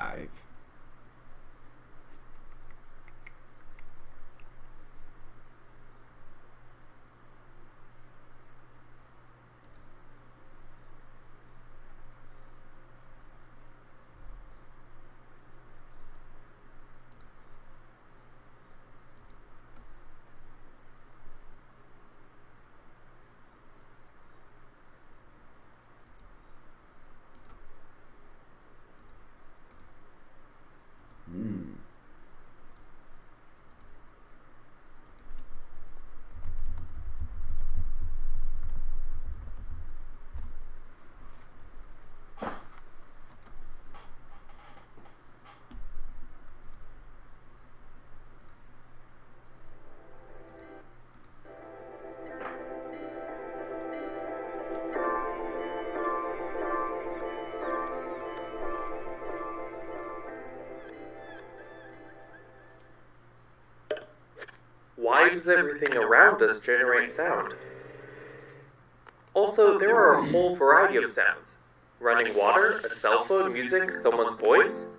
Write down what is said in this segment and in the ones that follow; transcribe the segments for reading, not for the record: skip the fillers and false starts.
alive. Why does everything around us generate sound? Also, there are a whole variety of sounds. Running water, a cell phone, music, someone's voice.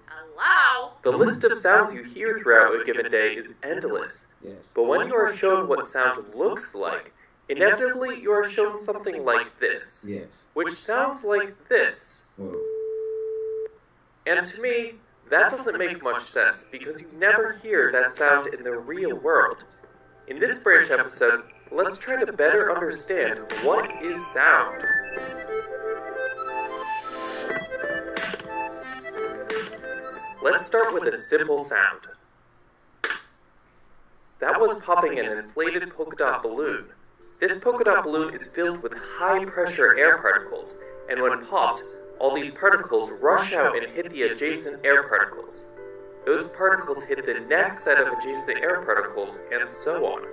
Hello? The list of sounds you hear throughout a given day is endless. Yes. But when you are shown what sound looks like, inevitably you are shown something like this. Yes. Which sounds like this. Whoa. And to me, that doesn't make much sense because you never hear that sound in the real world. In this branch episode, let's try to better understand what is sound. Let's start with a simple sound. That was popping an inflated polka dot balloon. This polka dot balloon is filled with high-pressure air particles, and when popped, all these particles rush out and hit the adjacent air particles. Those particles hit the next set of adjacent air particles, and so on,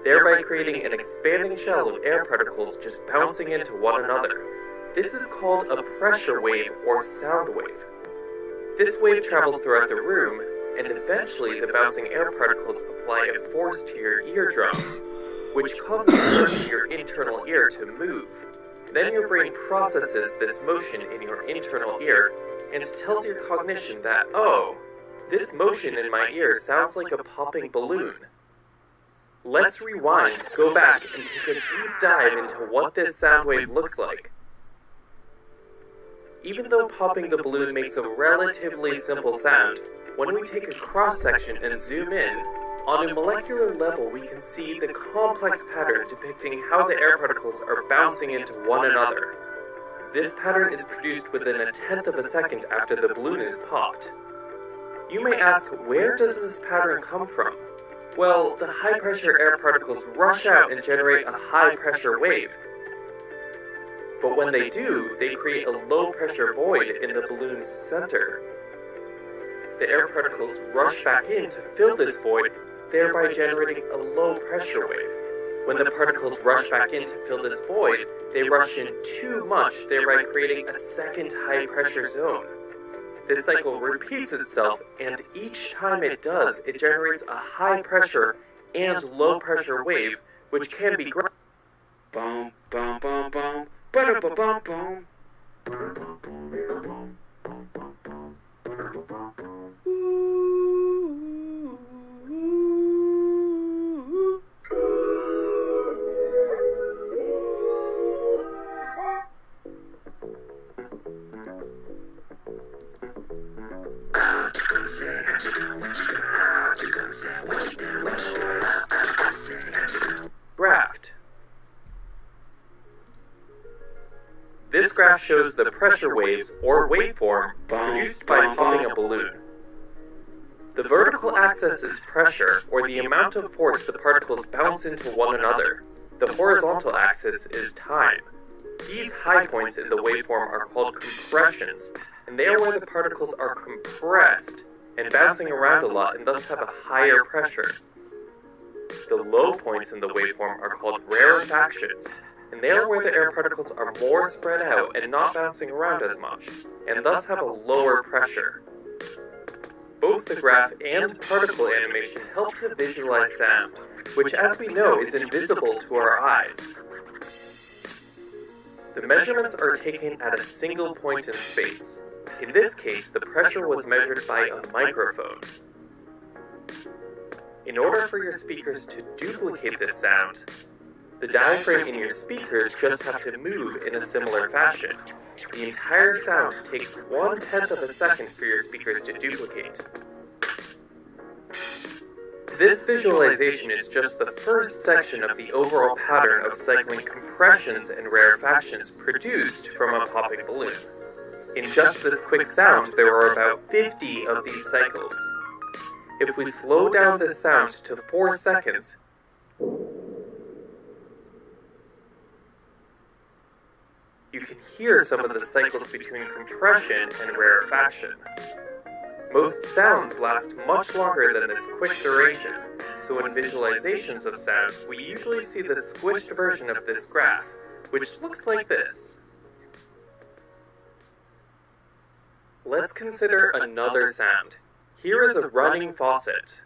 thereby creating an expanding shell of air particles just bouncing into one another. This is called a pressure wave or sound wave. This wave travels throughout the room, and eventually the bouncing air particles apply a force to your eardrum, which causes the nerves of your internal ear to move. Then your brain processes this motion in your internal ear and tells your cognition that, oh, this motion in my ear sounds like a popping balloon. Let's rewind, go back, and take a deep dive into what this sound wave looks like. Even though popping the balloon makes a relatively simple sound, when we take a cross-section and zoom in, on a molecular level we can see the complex pattern depicting how the air particles are bouncing into one another. This pattern is produced within a tenth of a second after the balloon is popped. You may ask, where does this pattern come from? Well, the high-pressure air particles rush out and generate a high-pressure wave. But when they do, they create a low-pressure void in the balloon's center. The air particles rush back in to fill this void, thereby generating a low-pressure wave. When the particles rush back in to fill this void, they rush in too much, thereby creating a second high-pressure zone. This cycle repeats itself, and each time it does, it generates a high-pressure and low-pressure wave, which can be Boom, boom, boom, boom. Ba-da-ba-bum, Graft. This graph shows the pressure waves, or waveform, produced by popping a balloon. The vertical axis is pressure, or the amount of force the particles bounce into one another. The horizontal axis is time. These high points in the waveform are called compressions, and they are where the particles are compressed and bouncing around a lot and thus have a higher pressure. The low points in the waveform are called rarefactions, and they are where the air particles are more spread out and not bouncing around as much, and thus have a lower pressure. Both the graph and particle animation help to visualize sound, which as we know is invisible to our eyes. The measurements are taken at a single point in space. In this case, the pressure was measured by a microphone. In order for your speakers to duplicate this sound, the diaphragm in your speakers just have to move in a similar fashion. The entire sound takes 1/10 of a second for your speakers to duplicate. This visualization is just the first section of the overall pattern of cycling compressions and rarefactions produced from a popping balloon. In just this quick sound, there are about 50 of these cycles. If we slow down this sound to 4 seconds, you can hear some of the cycles between compression and rarefaction. Most sounds last much longer than this quick duration, so in visualizations of sound, we usually see the squished version of this graph, which looks like this. Let's consider another sound. Here is a running faucet.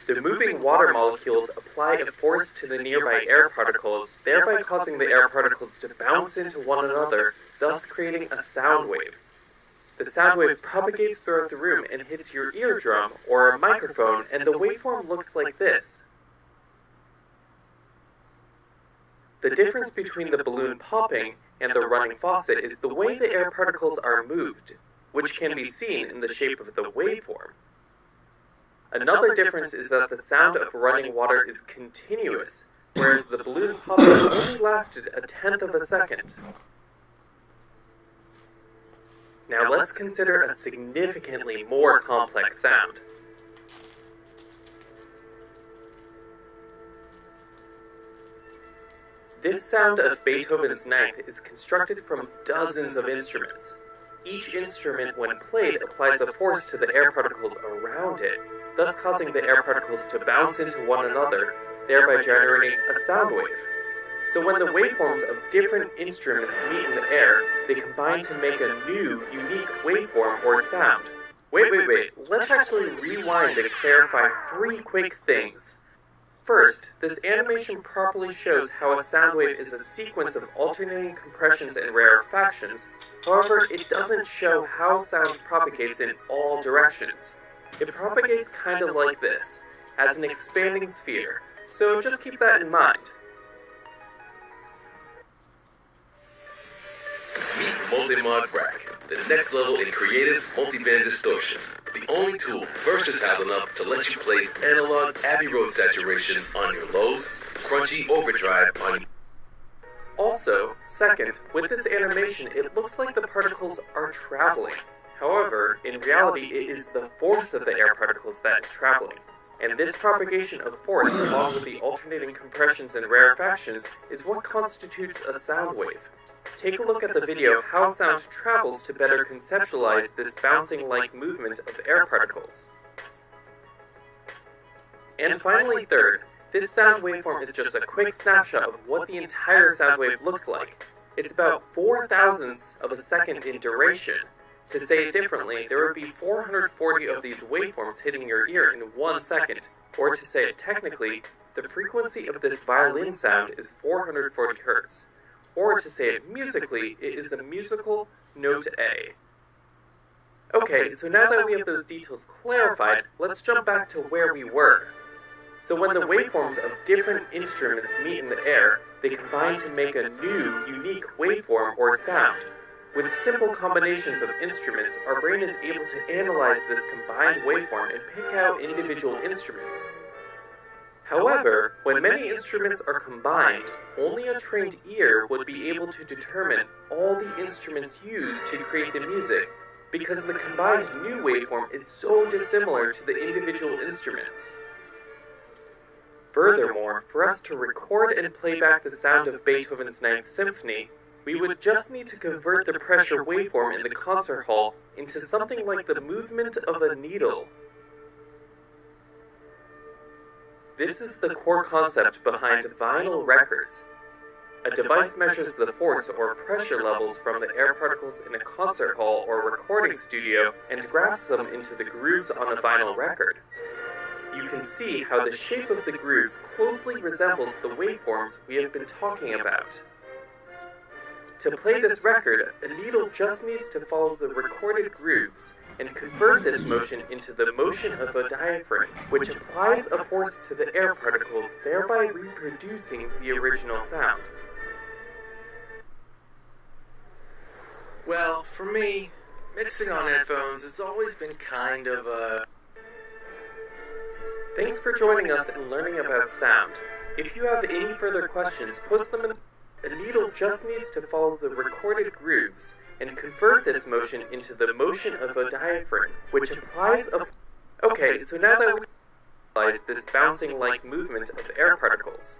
The moving water molecules apply a force to the nearby air particles, thereby causing the air particles to bounce into one another, thus creating a sound wave. The sound wave propagates throughout the room and hits your eardrum or a microphone, and the waveform looks like this. The difference between the balloon popping and the running faucet is the way the air particles are moved, which can be seen in the shape of the waveform. Another difference is that the sound of running water is continuous, whereas the balloon popping only lasted 1/10 of a second. Now let's consider a significantly more complex sound. This sound of Beethoven's Ninth is constructed from dozens of instruments. Each instrument, when played, applies a force to the air particles around it, thus causing the air particles to bounce into one another, thereby generating a sound wave. So when the waveforms of different instruments meet in the air, they combine to make a new, unique waveform or sound. Wait, let's actually rewind to clarify 3 quick things. First, this animation properly shows how a sound wave is a sequence of alternating compressions and rarefactions. However, it doesn't show how sound propagates in all directions. It propagates kind of like this, as an expanding sphere, so just keep that in mind. Meet Multimod Rack, the next level in creative multiband distortion. The only tool versatile enough to let you place analog Abbey Road saturation on your lows, crunchy overdrive on. Also, second, with this animation, it looks like the particles are traveling. However, in reality, it is the force of the air particles that is traveling. And this propagation of force, along with the alternating compressions and rarefactions, is what constitutes a sound wave. Take a look at the video How Sound Travels to better conceptualize this bouncing-like movement of air particles. And finally, third, this sound waveform is just a quick snapshot of what the entire sound wave looks like. It's about 4/1000ths of a second in duration. To say it differently, there would be 440 of these waveforms hitting your ear in 1 second, or to say it technically, the frequency of this violin sound is 440 Hz. Or to say it musically, it is a musical note A. Okay, so now that we have those details clarified, let's jump back to where we were. So when the waveforms of different instruments meet in the air, they combine to make a new, unique waveform or sound. With simple combinations of instruments, our brain is able to analyze this combined waveform and pick out individual instruments. However, when many instruments are combined, only a trained ear would be able to determine all the instruments used to create the music, because the combined new waveform is so dissimilar to the individual instruments. Furthermore, for us to record and play back the sound of Beethoven's Ninth Symphony, we would just need to convert the pressure waveform in the concert hall into something like the movement of a needle. This is the core concept behind vinyl records. A device measures the force or pressure levels from the air particles in a concert hall or recording studio and graphs them into the grooves on a vinyl record. You you can see how the shape of the grooves closely resembles the waveforms we have been talking about. To play this record, a needle just needs to follow the recorded grooves and convert this motion into the motion of a diaphragm, which applies a force to the air particles, thereby reproducing the original sound. Well, for me, mixing on headphones has always been kind of a... Thanks for joining us and learning about sound. If you have any further questions, post them in. A needle just needs to follow the recorded grooves and convert this motion into the motion of a diaphragm, which applies a... Okay, so now that we realize this bouncing-like movement of air particles.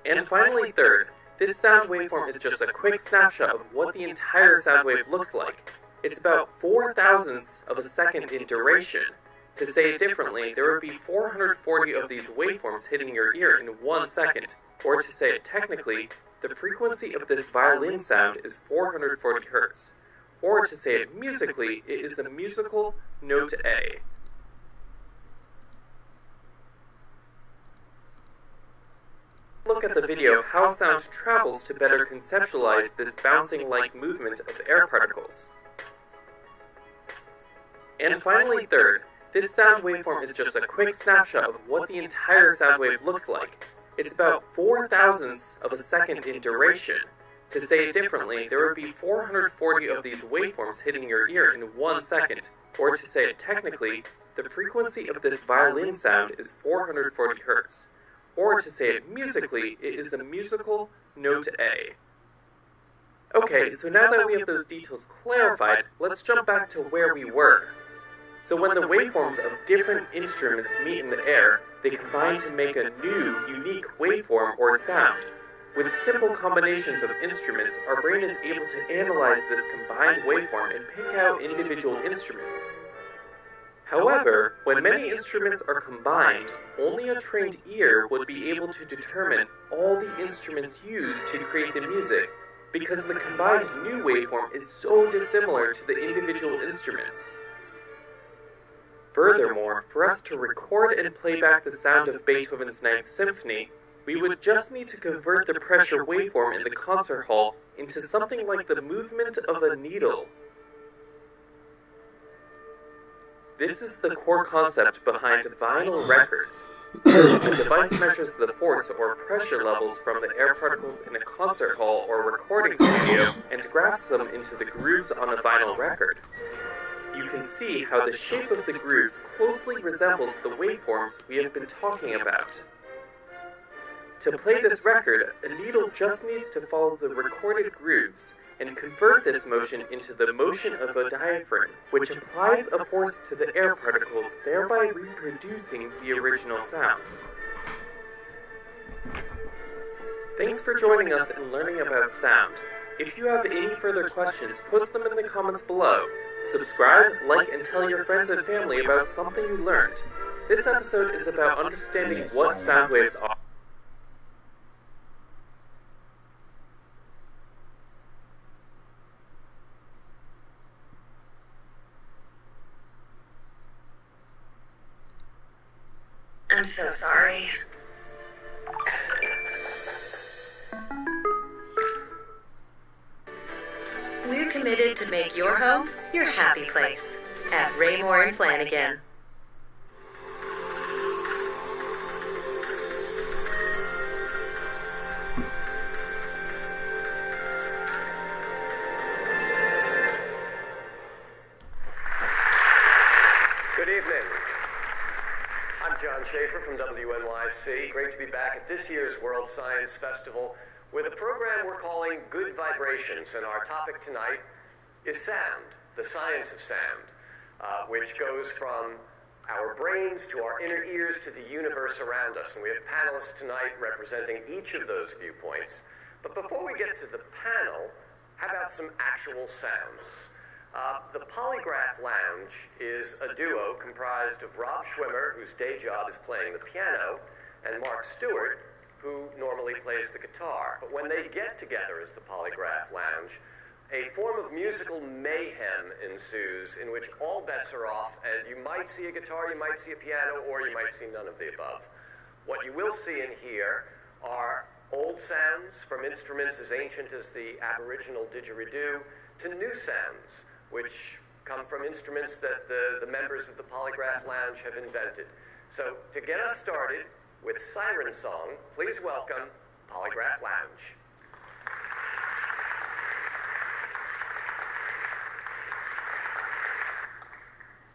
And finally, third, this sound waveform is just a quick snapshot of what the entire sound wave looks like. It's about 4/1000ths of a second in duration. To say it differently, there would be 440 of these waveforms hitting your ear in 1 second. Or to say it technically, the frequency of this violin sound is 440 Hz. Or to say it musically, it is a musical note A. Look at the video how sound travels to better conceptualize this bouncing-like movement of air particles. And finally, third, this sound waveform is just a quick snapshot of what the entire sound wave looks like. It's about 4/1000ths of a second in duration. To say it differently, there would be 440 of these waveforms hitting your ear in 1 second. Or to say it technically, the frequency of this violin sound is 440 Hz. Or to say it musically, it is a musical note A. Okay, so now that we have those details clarified, let's jump back to where we were. So when the waveforms of different instruments meet in the air, they combine to make a new, unique waveform or sound. With simple combinations of instruments, our brain is able to analyze this combined waveform and pick out individual instruments. However, when many instruments are combined, only a trained ear would be able to determine all the instruments used to create the music, because the combined new waveform is so dissimilar to the individual instruments. Furthermore, for us to record and play back the sound of Beethoven's Ninth Symphony, we would just need to convert the pressure waveform in the concert hall into something like the movement of a needle. This is the core concept behind vinyl records. A device measures the force or pressure levels from the air particles in a concert hall or recording studio and graphs them into the grooves on a vinyl record. You can see how the shape of the grooves closely resembles the waveforms we have been talking about. To play this record, a needle just needs to follow the recorded grooves and convert this motion into the motion of a diaphragm, which applies a force to the air particles, thereby reproducing the original sound. Thanks for joining us and learning about sound. If you have any further questions, post them in the comments below. Subscribe, like, and tell your friends and family about something you learned. This episode is about understanding what sound waves are. I'm so sorry. We're committed to make your home your happy place at Raymore and Flanagan. Good evening. I'm John Schaefer from WNYC. Great to be back at this year's World Science Festival with a program we're calling Good Vibrations, and our topic tonight is sound, the science of sound, which goes from our brains to our inner ears to the universe around us. And we have panelists tonight representing each of those viewpoints. But before we get to the panel, how about some actual sounds? The Polygraph Lounge is a duo comprised of Rob Schwimmer, whose day job is playing the piano, and Mark Stewart, who normally plays the guitar. But when they get together as the Polygraph Lounge, a form of musical mayhem ensues in which all bets are off, and you might see a guitar, you might see a piano, or you might see none of the above. What you will see and hear are old sounds from instruments as ancient as the Aboriginal didgeridoo to new sounds, which come from instruments that the members of the Polygraph Lounge have invented. So to get us started with Siren Song, please welcome Polygraph Lounge.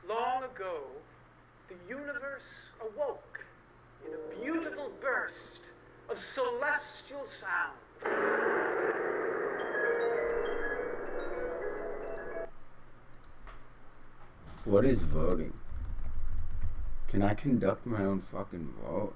Long ago, the universe awoke in a beautiful burst of celestial sound. What is voting? Can I conduct my own fucking vote?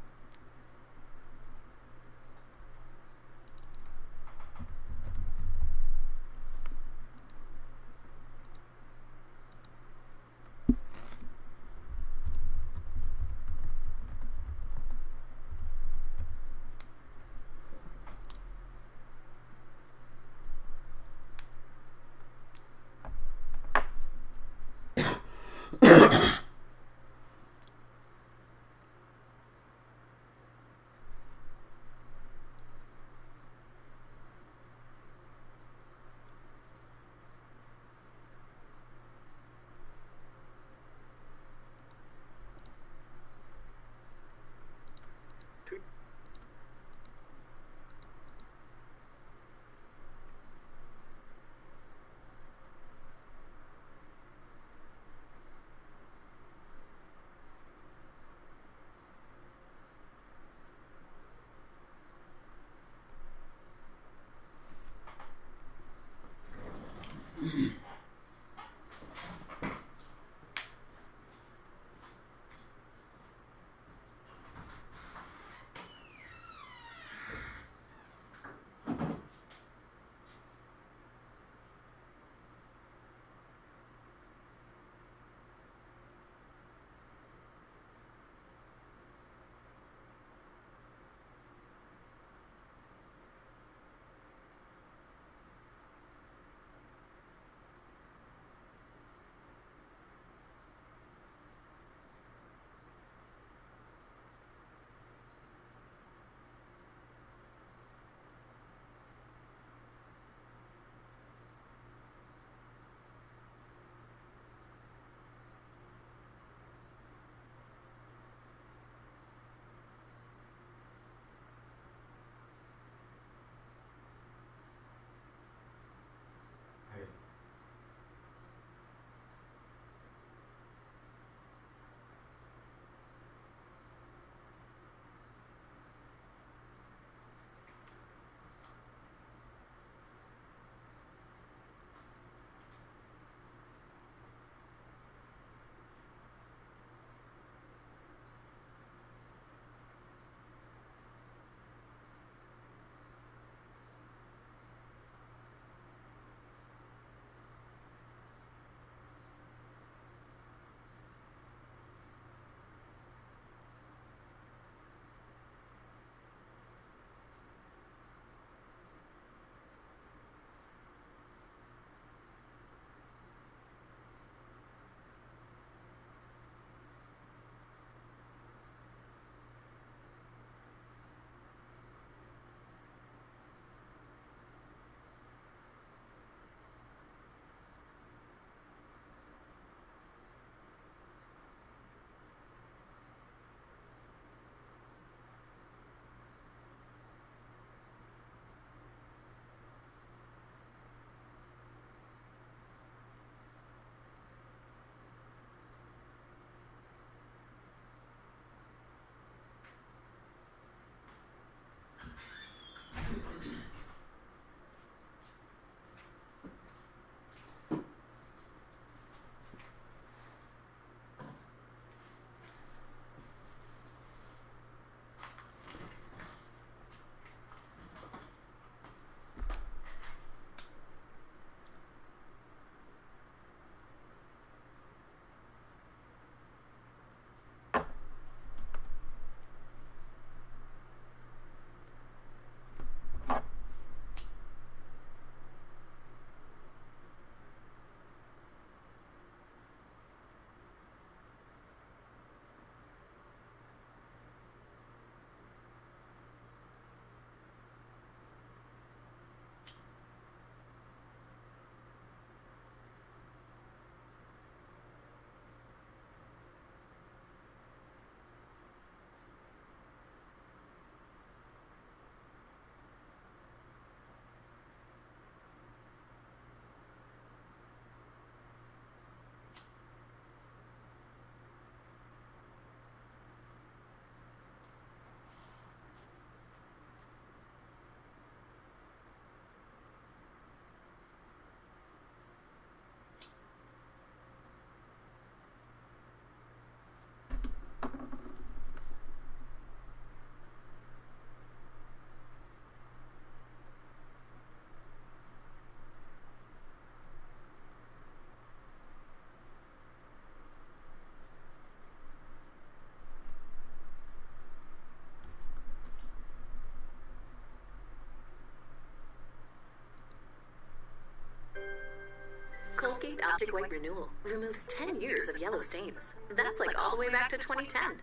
Colgate Optic White Renewal removes 10 years of yellow stains. That's like all the way back to 2010.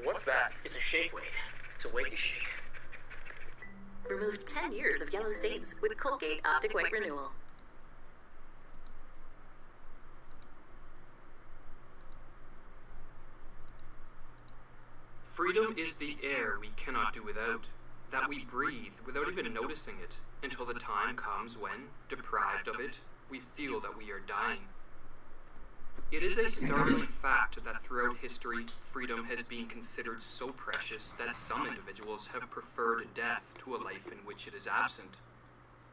What's that? It's a shake weight. It's a weight you shake. Remove 10 years of yellow stains with Colgate Optic White Renewal. Freedom is the air we cannot do without, that we breathe without even noticing it, until the time comes when, deprived of it, we feel that we are dying. It is a startling fact that throughout history, freedom has been considered so precious that some individuals have preferred death to a life in which it is absent.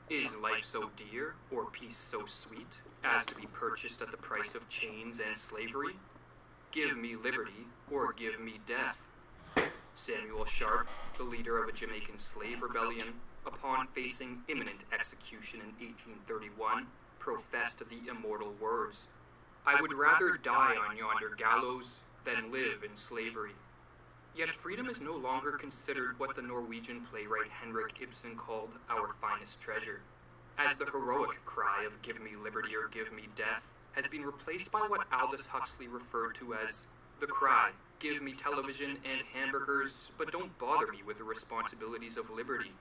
Is life so dear, or peace so sweet, as to be purchased at the price of chains and slavery? Give me liberty, or give me death. Samuel Sharp, the leader of a Jamaican slave rebellion, upon facing imminent execution in 1831, professed the immortal words, "I would rather die on yonder gallows than live in slavery." Yet freedom is no longer considered what the Norwegian playwright Henrik Ibsen called our finest treasure, as the heroic cry of "give me liberty or give me death" has been replaced by what Aldous Huxley referred to as the cry, "Give me television and hamburgers, but don't bother me with the responsibilities of liberty."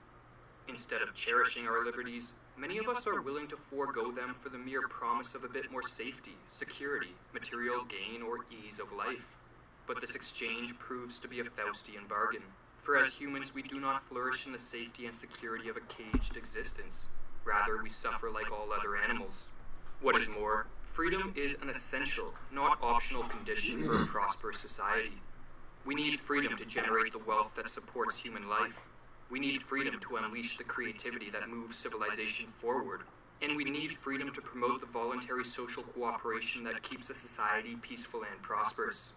Instead of cherishing our liberties, many of us are willing to forego them for the mere promise of a bit more safety, security, material gain, or ease of life. But this exchange proves to be a Faustian bargain, for as humans we do not flourish in the safety and security of a caged existence. Rather, we suffer like all other animals. What is more, freedom is an essential, not optional condition for a prosperous society. We need freedom to generate the wealth that supports human life. We need freedom to unleash the creativity that moves civilization forward. And we need freedom to promote the voluntary social cooperation that keeps a society peaceful and prosperous.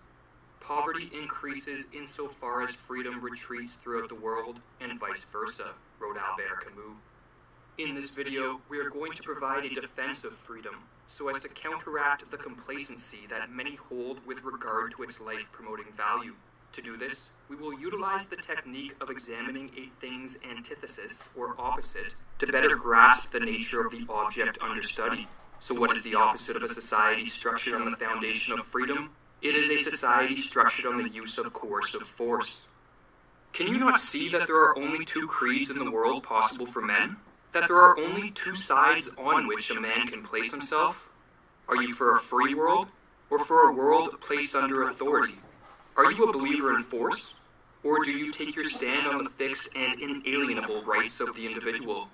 Poverty increases insofar as freedom retreats throughout the world, and vice versa, wrote Albert Camus. In this video, we are going to provide a defense of freedom, so as to counteract the complacency that many hold with regard to its life-promoting value. To do this, we will utilize the technique of examining a thing's antithesis, or opposite, to better grasp the nature of the object under study. So what is the opposite of a society structured on the foundation of freedom? It is a society structured on the use of coercive force. Can you not see that there are only two creeds in the world possible for men? That there are only two sides on which a man can place himself? Are you for a free world, or for a world placed under authority? Are you a believer in force, or do you take your stand on the fixed and inalienable rights of the individual?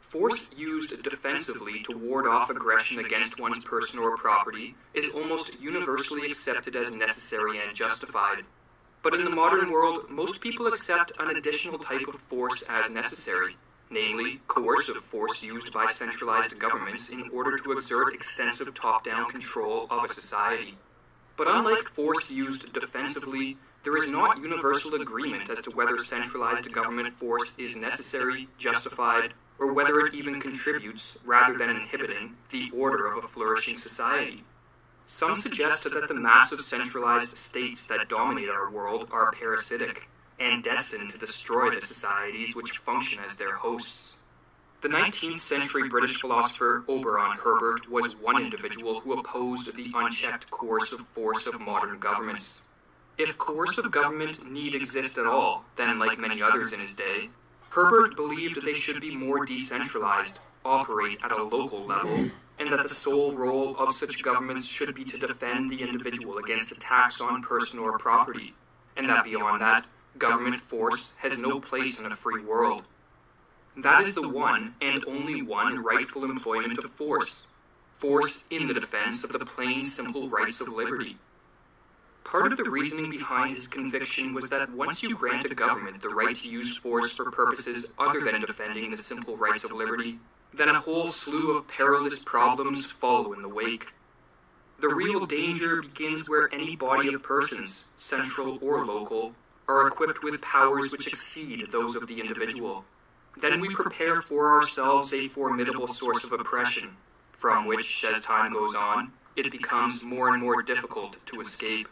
Force used defensively to ward off aggression against one's person or property is almost universally accepted as necessary and justified. But in the modern world, most people accept an additional type of force as necessary, namely, coercive force used by centralized governments in order to exert extensive top-down control of a society. But unlike force used defensively, there is not universal agreement as to whether centralized government force is necessary, justified, or whether it even contributes, rather than inhibiting, the order of a flourishing society. Some suggest that the massive centralized states that dominate our world are parasitic, and destined to destroy the societies which function as their hosts. The 19th century British philosopher Oberon Herbert was one individual who opposed the unchecked coercive force of modern governments. If coercive government need exist at all, then like many others in his day, Herbert believed they should be more decentralized, operate at a local level, and that the sole role of such governments should be to defend the individual against attacks on person or property, and that beyond that, government force has no place in a free world. That is the one and only one rightful employment of force. Force in the defense of the plain, simple rights of liberty. Part of the reasoning behind his conviction was that once you grant a government the right to use force for purposes other than defending the simple rights of liberty, then a whole slew of perilous problems follow in the wake. The real danger begins where any body of persons, central or local, are equipped with powers which exceed those of the individual. Then we prepare for ourselves a formidable source of oppression, from which, as time goes on, it becomes more and more difficult to escape.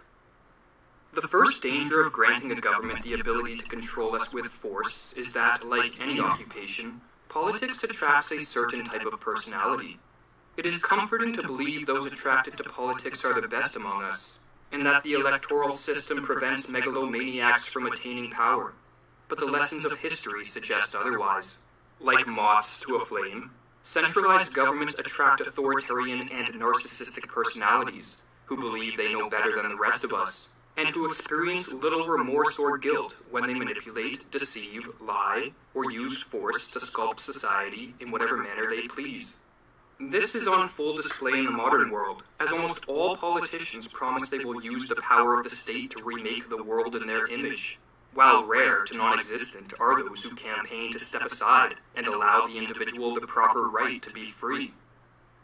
The first danger of granting a government the ability to control us with force is that, like any occupation, politics attracts a certain type of personality. It is comforting to believe those attracted to politics are the best among us, and that the electoral system prevents megalomaniacs from attaining power. But the lessons of history suggest otherwise. Like moths to a flame, centralized governments attract authoritarian and narcissistic personalities who believe they know better than the rest of us, and who experience little remorse or guilt when they manipulate, deceive, lie, or use force to sculpt society in whatever manner they please. This is on full display in the modern world, as almost all politicians promise they will use the power of the state to remake the world in their image, while rare to non-existent are those who campaign to step aside and allow the individual the proper right to be free.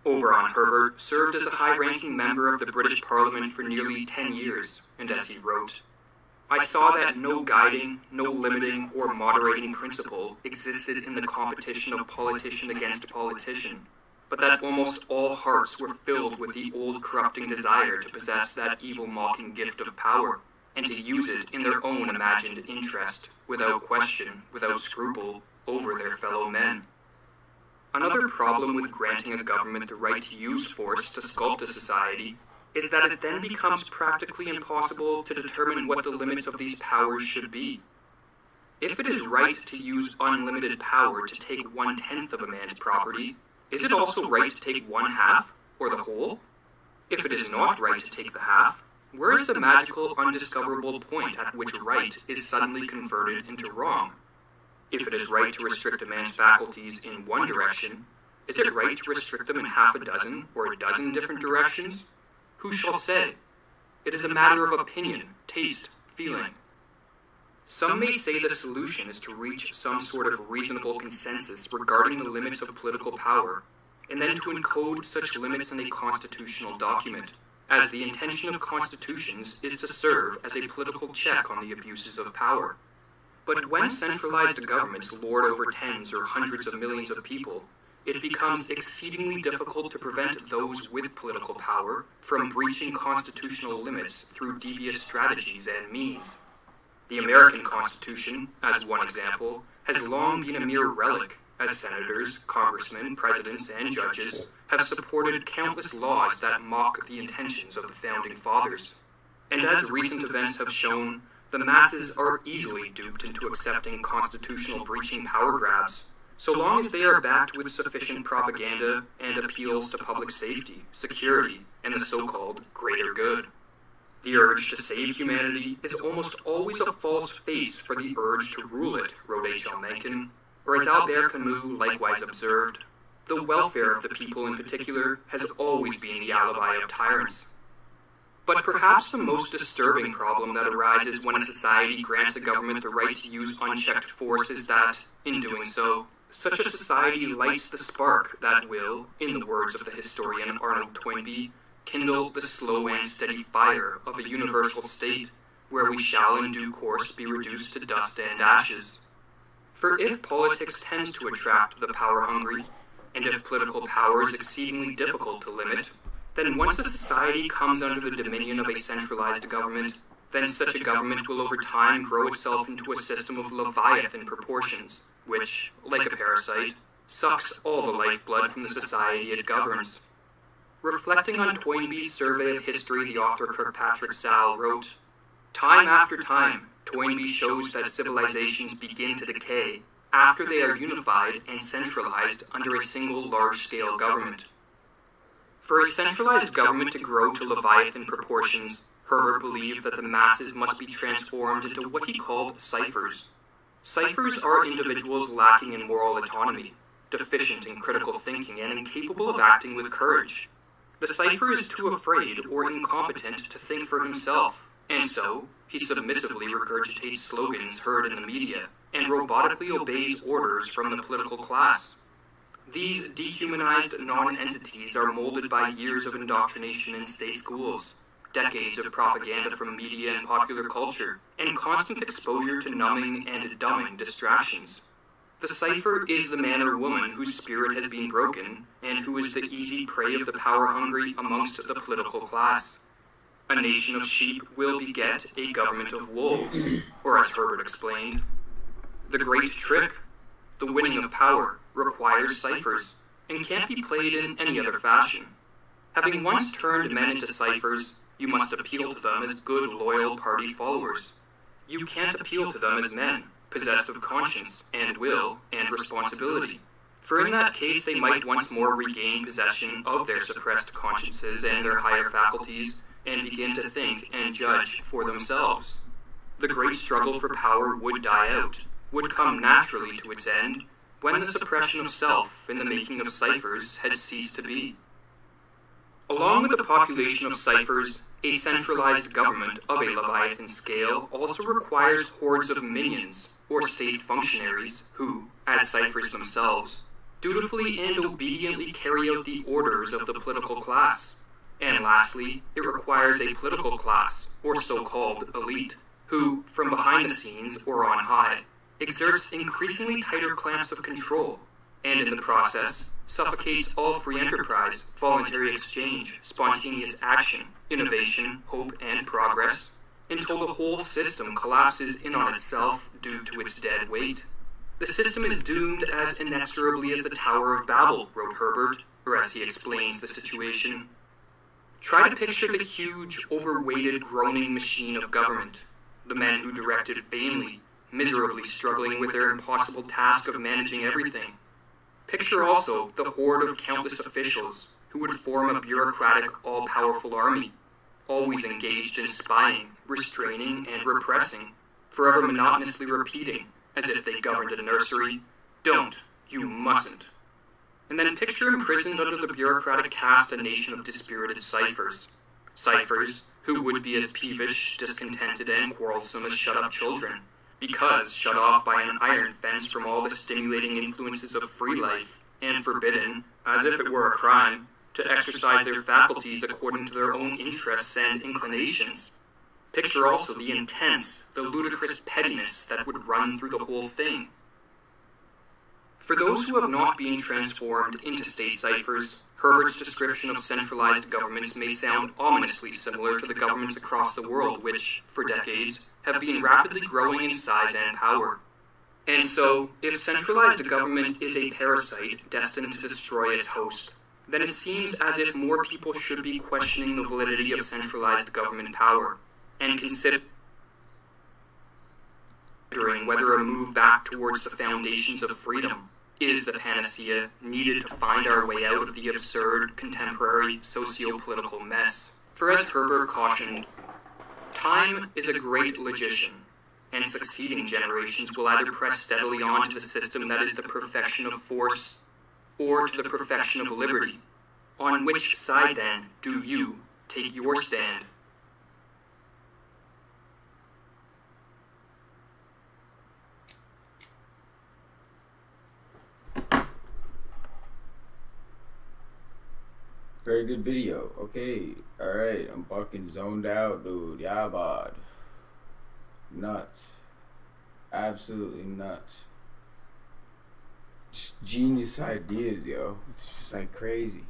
Oberon Herbert served as a high-ranking member of the British Parliament for nearly 10 years, and as he wrote, "I saw that no guiding, no limiting, or moderating principle existed in the competition of politician against politician, but that almost all hearts were filled with the old corrupting desire to possess that evil mocking gift of power, and to use it in their own imagined interest, without question, without scruple, over their fellow men." Another problem with granting a government the right to use force to sculpt a society is that it then becomes practically impossible to determine what the limits of these powers should be. If it is right to use unlimited power to take 1/10 of a man's property, is it also right to take 1/2, or the whole? If it is not right to take the half, where is the magical, undiscoverable point at which right is suddenly converted into wrong? If it is right to restrict a man's faculties in one direction, is it right to restrict them in half a dozen or a dozen different directions? Who shall say? It is a matter of opinion, taste, feeling. Some may say the solution is to reach some sort of reasonable consensus regarding the limits of political power, and then to encode such limits in a constitutional document, as the intention of constitutions is to serve as a political check on the abuses of power. But when centralized governments lord over tens or hundreds of millions of people, it becomes exceedingly difficult to prevent those with political power from breaching constitutional limits through devious strategies and means. The American Constitution, as one example, has long been a mere relic, as senators, congressmen, presidents, and judges have supported countless laws that mock the intentions of the Founding Fathers. And as recent events have shown, the masses are easily duped into accepting constitutional breaching power grabs, so long as they are backed with sufficient propaganda and appeals to public safety, security, and the so-called greater good. The urge to save humanity is almost always a false face for the urge to rule it, wrote H.L. Mencken, or as Albert Camus likewise observed, the welfare of the people in particular has always been the alibi of tyrants. But perhaps the most disturbing problem that arises when a society grants a government the right to use unchecked force is that, in doing so, such a society lights the spark that will, in the words of the historian Arnold Toynbee, kindle the slow and steady fire of a universal state, where we shall in due course be reduced to dust and ashes. For if politics tends to attract the power-hungry, and if political power is exceedingly difficult to limit, then once a society comes under the dominion of a centralized government, then such a government will over time grow itself into a system of Leviathan proportions, which, like a parasite, sucks all the lifeblood from the society it governs. Reflecting on Toynbee's survey of history, the author Kirkpatrick Sall wrote, "Time after time, Toynbee shows that civilizations begin to decay after they are unified and centralized under a single large-scale government. For a centralized government to grow to Leviathan proportions, Herbert believed that the masses must be transformed into what he called ciphers. Ciphers are individuals lacking in moral autonomy, deficient in critical thinking, and incapable of acting with courage. The cipher is too afraid or incompetent to think for himself, and so he submissively regurgitates slogans heard in the media and robotically obeys orders from the political class. These dehumanized non-entities are molded by years of indoctrination in state schools, decades of propaganda from media and popular culture, and constant exposure to numbing and dumbing distractions. The cipher is the man or woman whose spirit has been broken, and who is the easy prey of the power-hungry amongst the political class. A nation of sheep will beget a government of wolves, or as Herbert explained, the great trick, the winning of power, requires ciphers, and can't be played in any other fashion. Having once turned men into ciphers, you must appeal to them as good, loyal party followers. You can't appeal to them as men, possessed of conscience and will and responsibility. For in that case they might once more regain possession of their suppressed consciences and their higher faculties, and begin to think and judge for themselves. The great struggle for power would die out, would come naturally to its end, when the suppression of self in the making of ciphers had ceased to be. Along with a population of ciphers, a centralized government of a Leviathan scale also requires hordes of minions, or state functionaries, who, as ciphers themselves, dutifully and obediently carry out the orders of the political class. And lastly, it requires a political class, or so-called elite, who, from behind the scenes or on high, exerts increasingly tighter clamps of control, and in the process, suffocates all free enterprise, voluntary exchange, spontaneous action, innovation, hope, and progress, until the whole system collapses in on itself due to its dead weight. The system is doomed as inexorably as the Tower of Babel, wrote Herbert, or as he explains the situation. Try to picture the huge, overweighted, groaning machine of government, the men who directed vainly, miserably struggling with their impossible task of managing everything. Picture also the horde of countless officials who would form a bureaucratic, all-powerful army, always engaged in spying, restraining, and repressing, forever monotonously repeating, as if they governed a nursery, "Don't, you mustn't." And then picture imprisoned under the bureaucratic caste a nation of dispirited ciphers. Ciphers who would be as peevish, discontented, and quarrelsome as shut-up children, because shut off by an iron fence from all the stimulating influences of free life, and forbidden, as if it were a crime, to exercise their faculties according to their own interests and inclinations. Picture also the intense, the ludicrous pettiness that would run through the whole thing. For those who have not been transformed into state ciphers, Herbert's description of centralized governments may sound ominously similar to the governments across the world which, for decades, have been rapidly growing in size and power. And so, if centralized government is a parasite destined to destroy its host, then it seems as if more people should be questioning the validity of centralized government power, and considering whether a move back towards the foundations of freedom is the panacea needed to find our way out of the absurd contemporary socio-political mess. For as Herbert cautioned, time is a great logician, and succeeding generations will either press steadily on to the system that is the perfection of force, or to the perfection of liberty. On which side, then, do you take your stand? Very good video. Okay, alright, I'm fucking zoned out, dude. Yeah, bud. Nuts. Absolutely nuts. Just genius ideas, yo. It's just like crazy.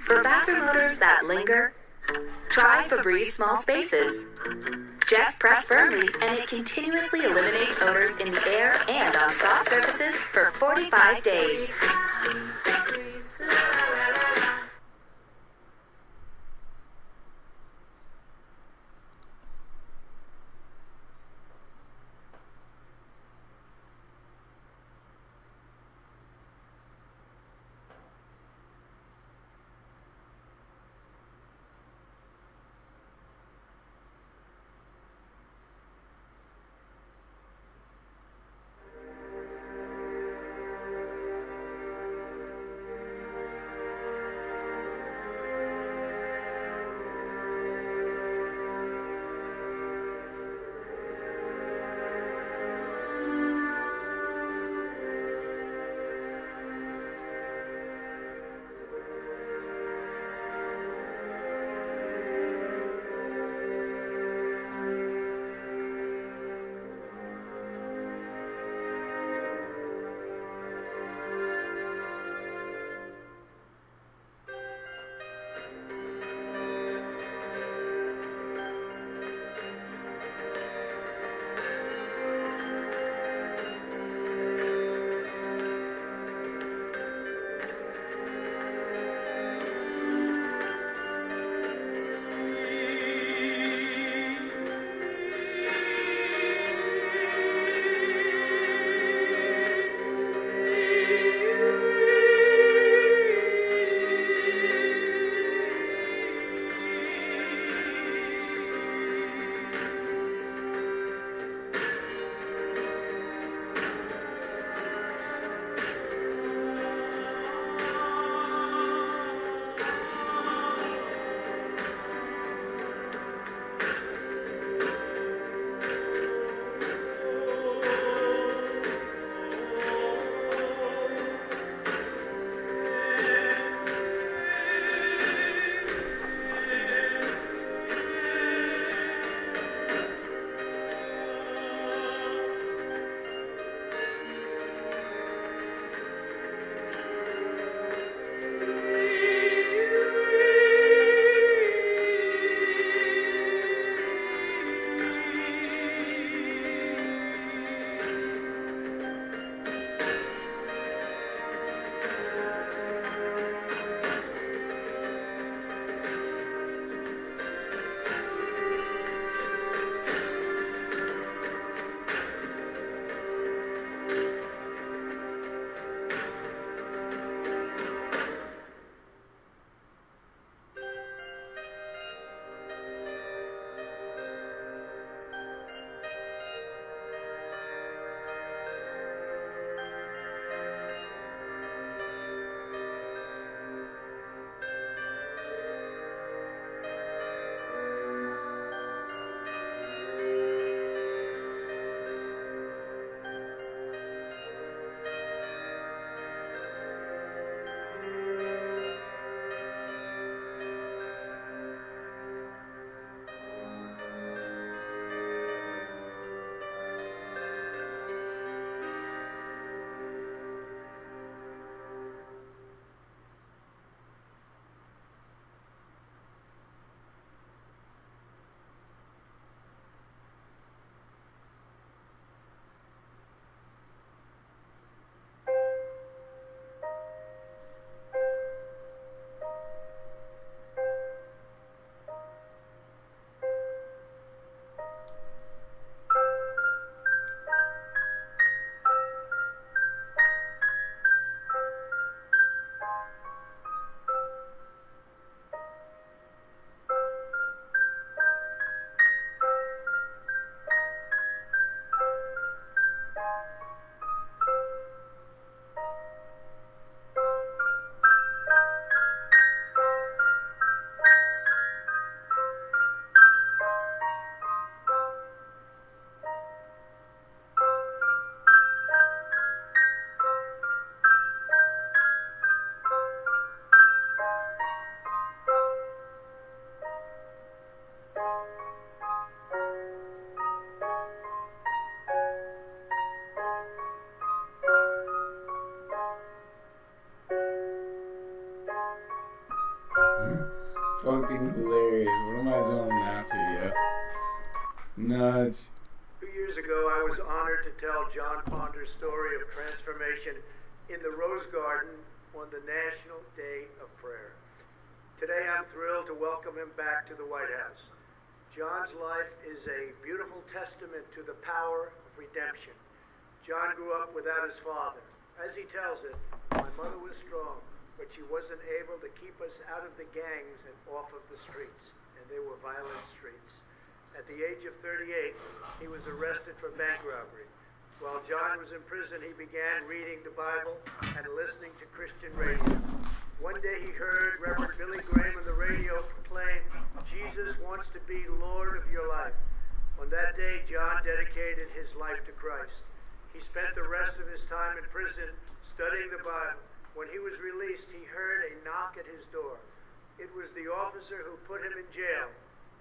For bathroom odors that linger, try Febreze Small Spaces. Just press firmly and it continuously eliminates odors in the air and on soft surfaces for 45 days. Fucking hilarious. What am I zoning out to, yo? Nuts. 2 years ago, I was honored to tell John Ponder's story of transformation in the Rose Garden on the National Day of Prayer. Today, I'm thrilled to welcome him back to the White House. John's life is a beautiful testament to the power of redemption. John grew up without his father. As he tells it, my mother was strong, but she wasn't able to keep us out of the gangs and off of the streets, and they were violent streets. At the age of 38, he was arrested for bank robbery. While John was in prison, he began reading the Bible and listening to Christian radio. One day he heard Reverend Billy Graham on the radio proclaim, "Jesus wants to be Lord of your life." On that day, John dedicated his life to Christ. He spent the rest of his time in prison studying the Bible. When he was released, he heard a knock at his door. It was the officer who put him in jail,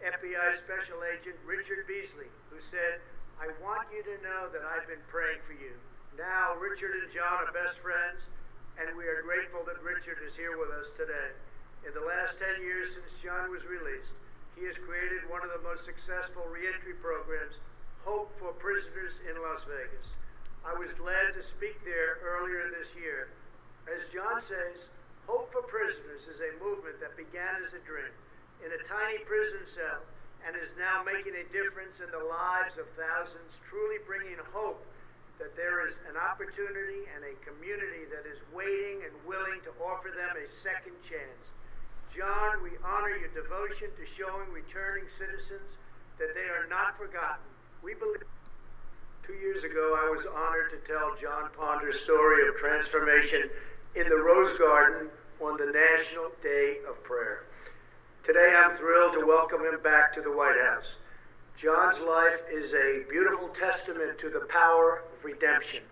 FBI Special Agent Richard Beasley, who said, "I want you to know that I've been praying for you." Now, Richard and John are best friends, and we are grateful that Richard is here with us today. In the last 10 years since John was released, he has created one of the most successful reentry programs, Hope for Prisoners in Las Vegas. I was glad to speak there earlier this year. As John says, Hope for Prisoners is a movement that began as a dream in a tiny prison cell and is now making a difference in the lives of thousands, truly bringing hope that there is an opportunity and a community that is waiting and willing to offer them a second chance. John, we honor your devotion to showing returning citizens that they are not forgotten. We believe. 2 years ago, I was honored to tell John Ponder's story of transformation in the Rose Garden on the National Day of Prayer. Today, I'm thrilled to welcome him back to the White House. John's life is a beautiful testament to the power of redemption.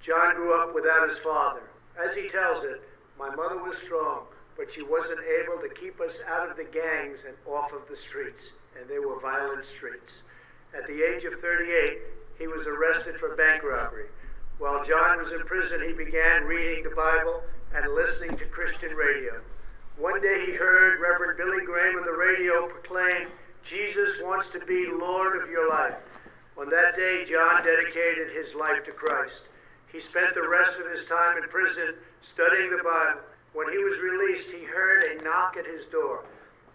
John grew up without his father. As he tells it, my mother was strong, but she wasn't able to keep us out of the gangs and off of the streets, and they were violent streets. At the age of 38, he was arrested for bank robbery. While John was in prison, he began reading the Bible and listening to Christian radio. One day he heard Reverend Billy Graham on the radio proclaim, "Jesus wants to be Lord of your life." On that day, John dedicated his life to Christ. He spent the rest of his time in prison studying the Bible. When he was released, he heard a knock at his door.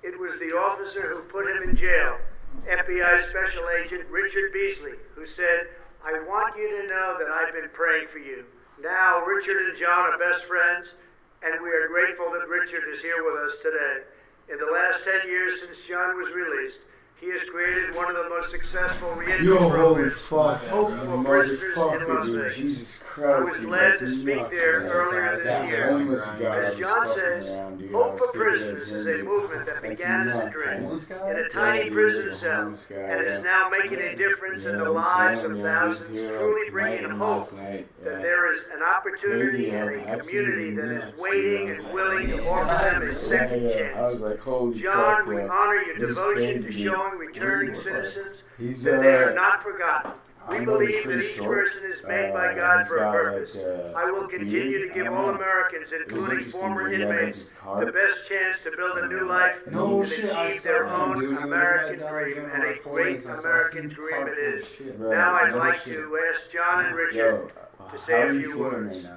It was the officer who put him in jail, FBI Special Agent Richard Beasley, who said, "I want you to know that I've been praying for you." Now, Richard and John are best friends, and we are grateful that Richard is here with us today. In the last 10 years since John was released, he has created one of the most successful reentry programs, Hope for Prisoners in Las Vegas. Jesus Christ, I was glad to speak there earlier this year. As John says, Hope for Prisoners is a movement that began as a dream in a tiny prison cell and is now making a difference in the lives of thousands, truly bringing hope that there is an opportunity and a community that is waiting and willing to offer them a second chance. John, we honor your devotion to showing returning citizens that they are not forgotten. We believe that each person is made by God for a purpose. I will continue to give all Americans, including former inmates, the best chance to build a new life and achieve their own American dream, and a great American dream it is. Now I'd like to ask John and Richard to say a few words.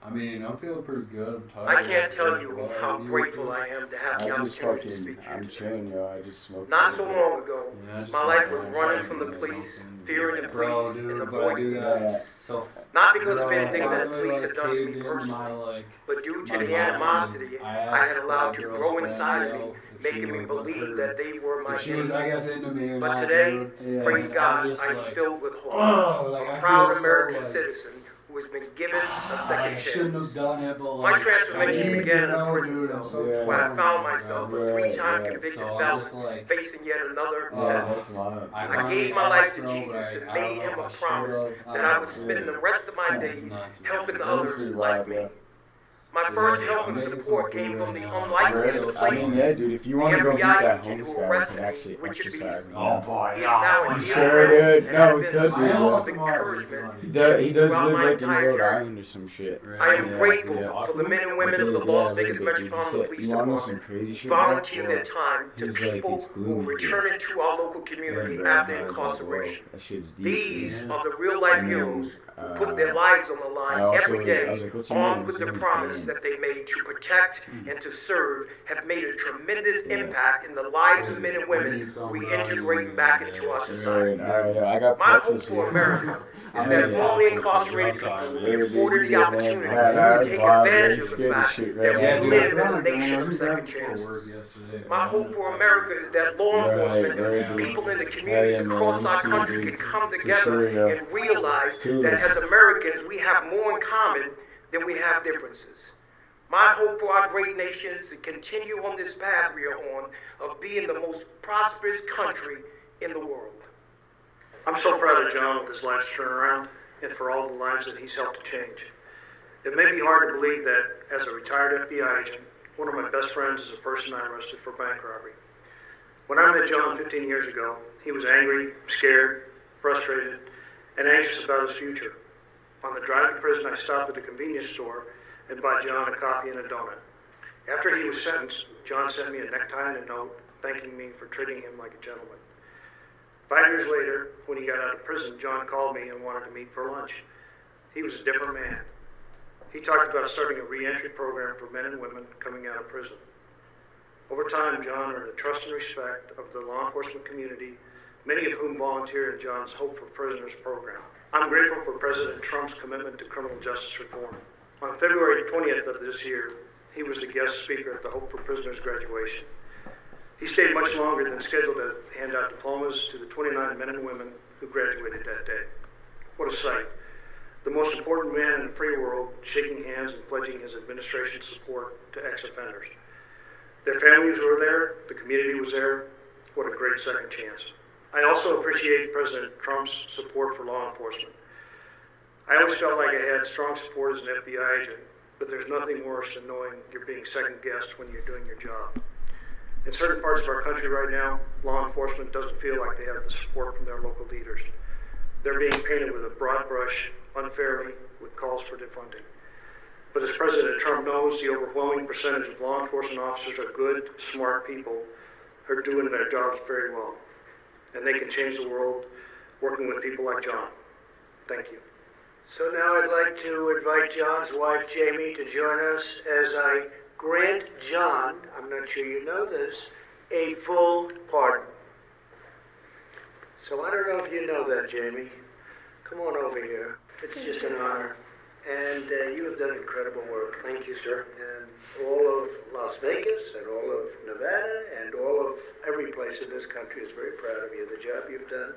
I mean, I'm feeling pretty good. I can't tell you how grateful I am to have the opportunity to speak here today. Not so long ago, my life was running from the police, fearing the police, and avoiding the police. Not because of anything that the police had done to me personally, but due to the animosity I had allowed to grow inside of me, making me believe that they were my enemy. But today, praise God, I am filled with hope. A proud American citizen who has been given a second chance. My transformation began in a prison cell where I found myself a 3-time convicted felon facing yet another sentence. I gave my life to Jesus and made him a promise that I would spend the rest of my days helping others like me. My My first help and support came from the unlikeliest of places. I mean, yeah, dude, if you The want to go meet FBI that agent homeless who guy, we arrested could me, actually Richard exercise. Beasley. Oh boy, He is now a dear Sure, friend dude. and has No, we been could a do source of that. encouragement He to does, me he does throughout live my like in entire Rhode journey. Island or some shit. I am grateful Yeah. for the men and women of the Yeah, Las a Vegas little bit, dude. Metropolitan He Police said, you wanna know Department some crazy shit, volunteer bro? their time to He's like, people it's who gloomy, return dude. into our local community Yeah, bro, after I was like, incarceration. whoa, that shit's deep, These dude. are the real life And then, heroes who put their lives on the line I every was day, like, what's your armed name? with His the name's promise Dan. that they made to protect and to serve, have made a tremendous Yeah. impact in the lives of men and women reintegrating back into our society. Alright, I got My hope pretzels for here. America is that formerly incarcerated people will be afforded the opportunity to take advantage of the fact that we live in a nation of second chances. My hope for America is that law enforcement and people in the communities across our country can come together and realize that as Americans we have more in common than we have differences. My hope for our great nation is to continue on this path we are on of being the most prosperous country in the world. I'm so proud of John with his life's turnaround and for all the lives that he's helped to change. It may be hard to believe that as a retired FBI agent, one of my best friends is a person I arrested for bank robbery. When I met John 15 years ago, he was angry, scared, frustrated, and anxious about his future. On the drive to prison, I stopped at a convenience store and bought John a coffee and a donut. After he was sentenced, John sent me a necktie and a note thanking me for treating him like a gentleman. 5 years later, when he got out of prison, John called me and wanted to meet for lunch. He was a different man. He talked about starting a re-entry program for men and women coming out of prison. Over time, John earned the trust and respect of the law enforcement community, many of whom volunteered in John's Hope for Prisoners program. I'm grateful for President Trump's commitment to criminal justice reform. On February 20th of this year, he was the guest speaker at the Hope for Prisoners graduation. He stayed much longer than scheduled to hand out diplomas to the 29 men and women who graduated that day. What a sight. The most important man in the free world shaking hands and pledging his administration's support to ex-offenders. Their families were there, the community was there. What a great second chance. I also appreciate President Trump's support for law enforcement. I always felt like I had strong support as an FBI agent, but there's nothing worse than knowing you're being second-guessed when you're doing your job. In certain parts of our country right now, law enforcement doesn't feel like they have the support from their local leaders. They're being painted with a broad brush, unfairly, with calls for defunding. But as President Trump knows, the overwhelming percentage of law enforcement officers are good, smart people who are doing their jobs very well. And they can change the world working with people like John. Thank you. So now I'd like to invite John's wife, Jamie, to join us as I grant John, I'm not sure you know this, a full pardon. So I don't know if you know that, Jamie. Come on over here. It's just an honor. And you have done incredible work. Thank you, sir. And all of Las Vegas and all of Nevada and all of every place in this country is very proud of you. The job you've done,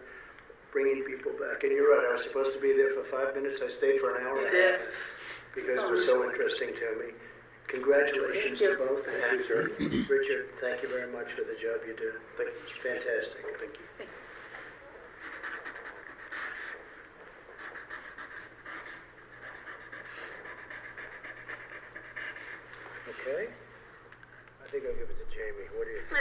bringing people back. And you're right, I was supposed to be there for 5 minutes. I stayed for an hour and a half because it was so interesting to me. Congratulations to both. Thank you, sir. Richard, thank you very much for the job you do. Thank you. It's fantastic. Thank you. Okay. I think I'll give it to Jamie. What do you think?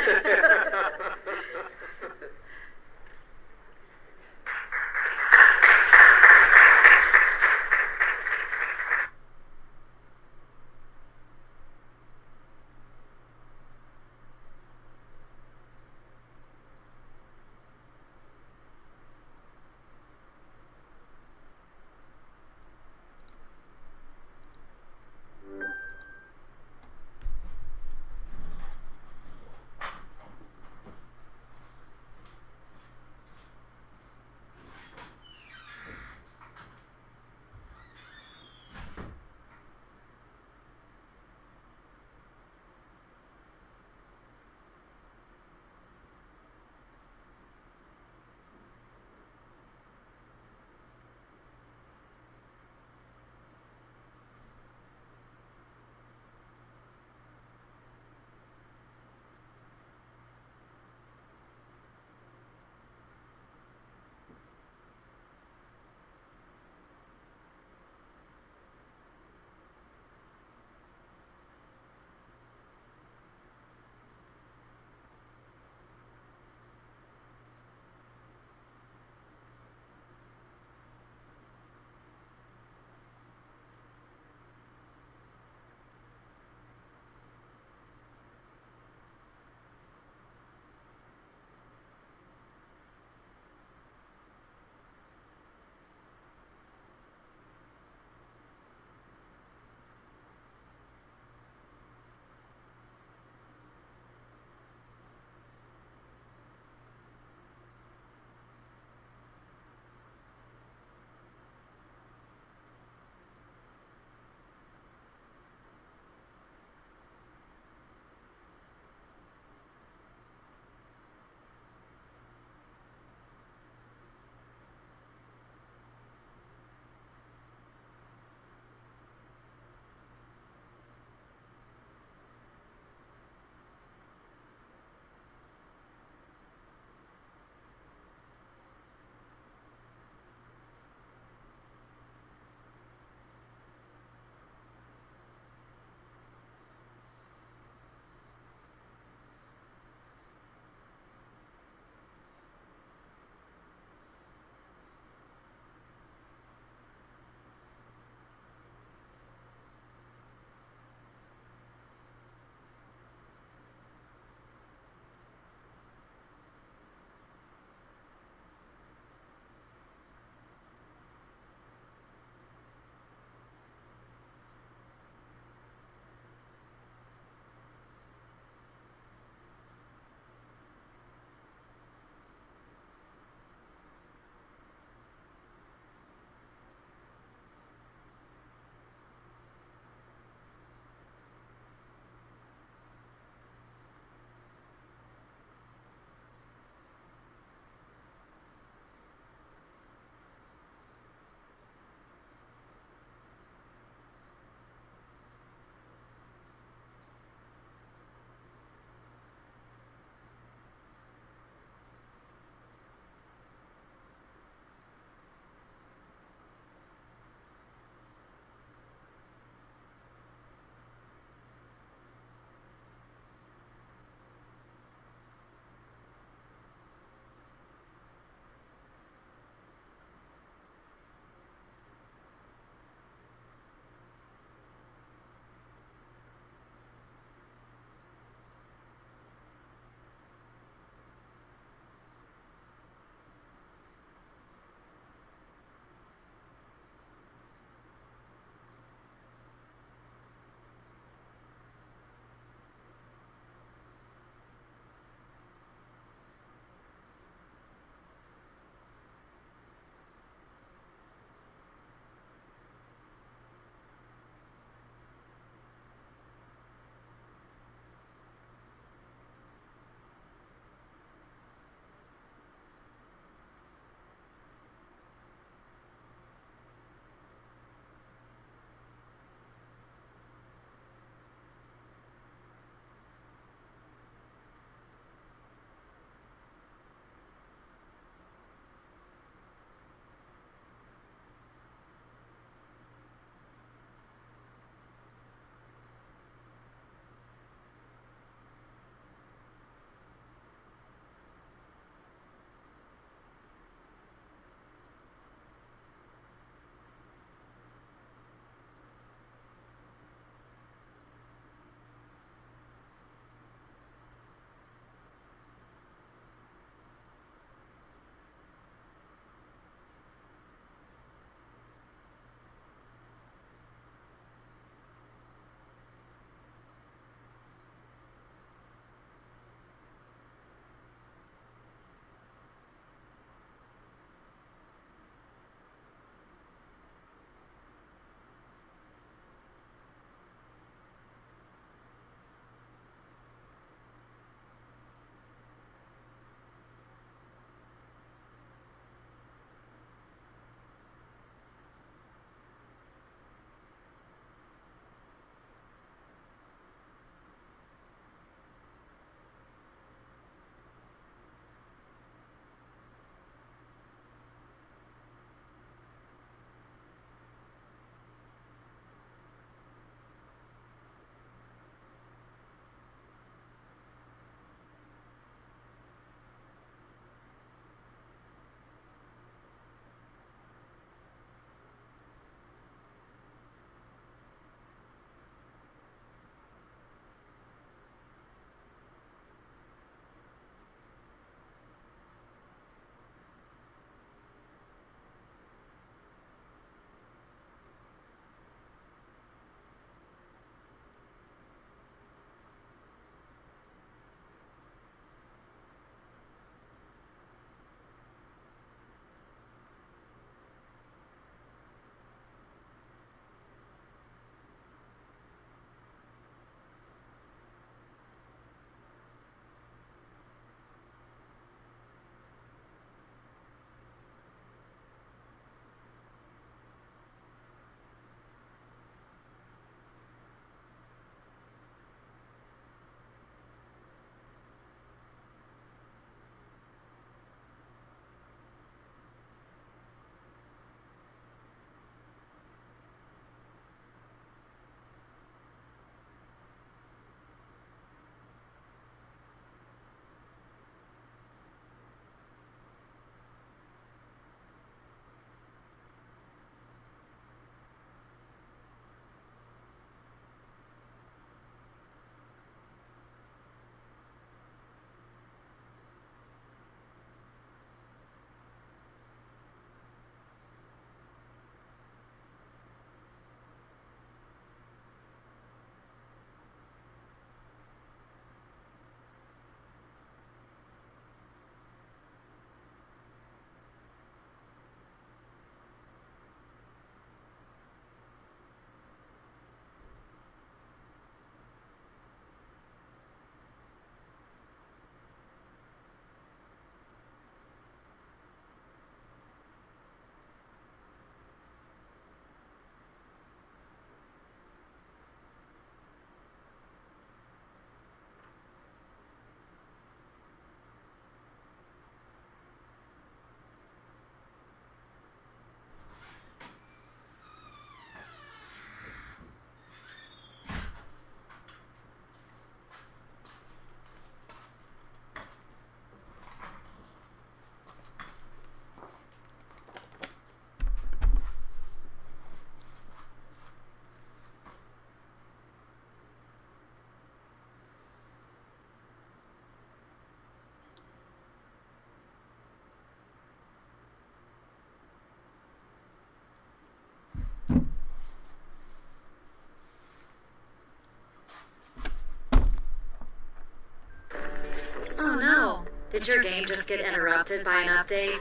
Did your game just get interrupted by an update?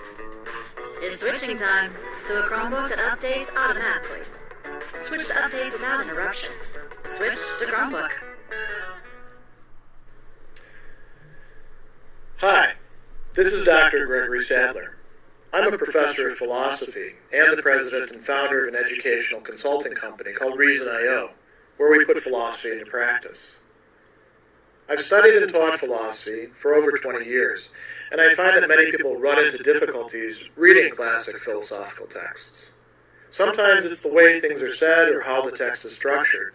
It's switching time to a Chromebook that updates automatically. Switch to updates without interruption. Switch to Chromebook. Hi, this is Dr. Gregory Sadler. I'm a professor of philosophy and the president and founder of an educational consulting company called Reason.io, where we put philosophy into practice. I've studied and taught philosophy for over 20 years, and I find that many people run into difficulties reading classic philosophical texts. Sometimes it's the way things are said or how the text is structured,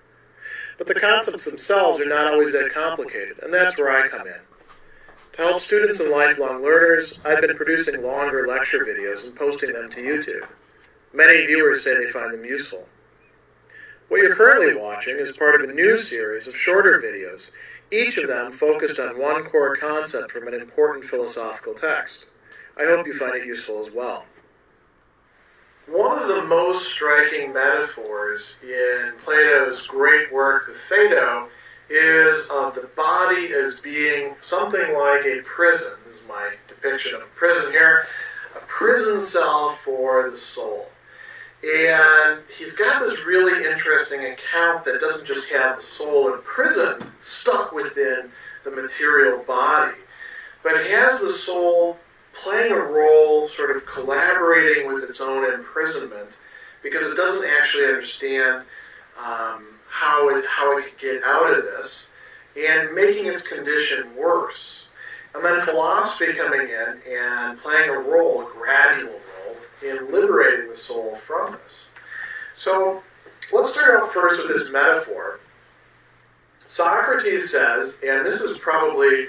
but the concepts themselves are not always that complicated, and that's where I come in. To help students and lifelong learners, I've been producing longer lecture videos and posting them to YouTube. Many viewers say they find them useful. What you're currently watching is part of a new series of shorter videos, each of them focused on one core concept from an important philosophical text. I hope you find it useful as well. One of the most striking metaphors in Plato's great work, the Phaedo, is of the body as being something like a prison. This is my depiction of a prison here. A prison cell for the soul. And he's got this really interesting account that doesn't just have the soul in prison stuck within the material body, but it has the soul playing a role, sort of collaborating with its own imprisonment, because it doesn't actually understand how it could get out of this, and making its condition worse. And then philosophy coming in and playing a role, a gradual role, in liberating the soul from this. So let's start out first with this metaphor. Socrates says, and this is probably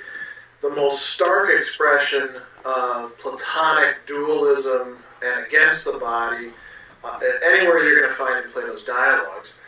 the most stark expression of Platonic dualism and against the body, anywhere you're going to find in Plato's dialogues.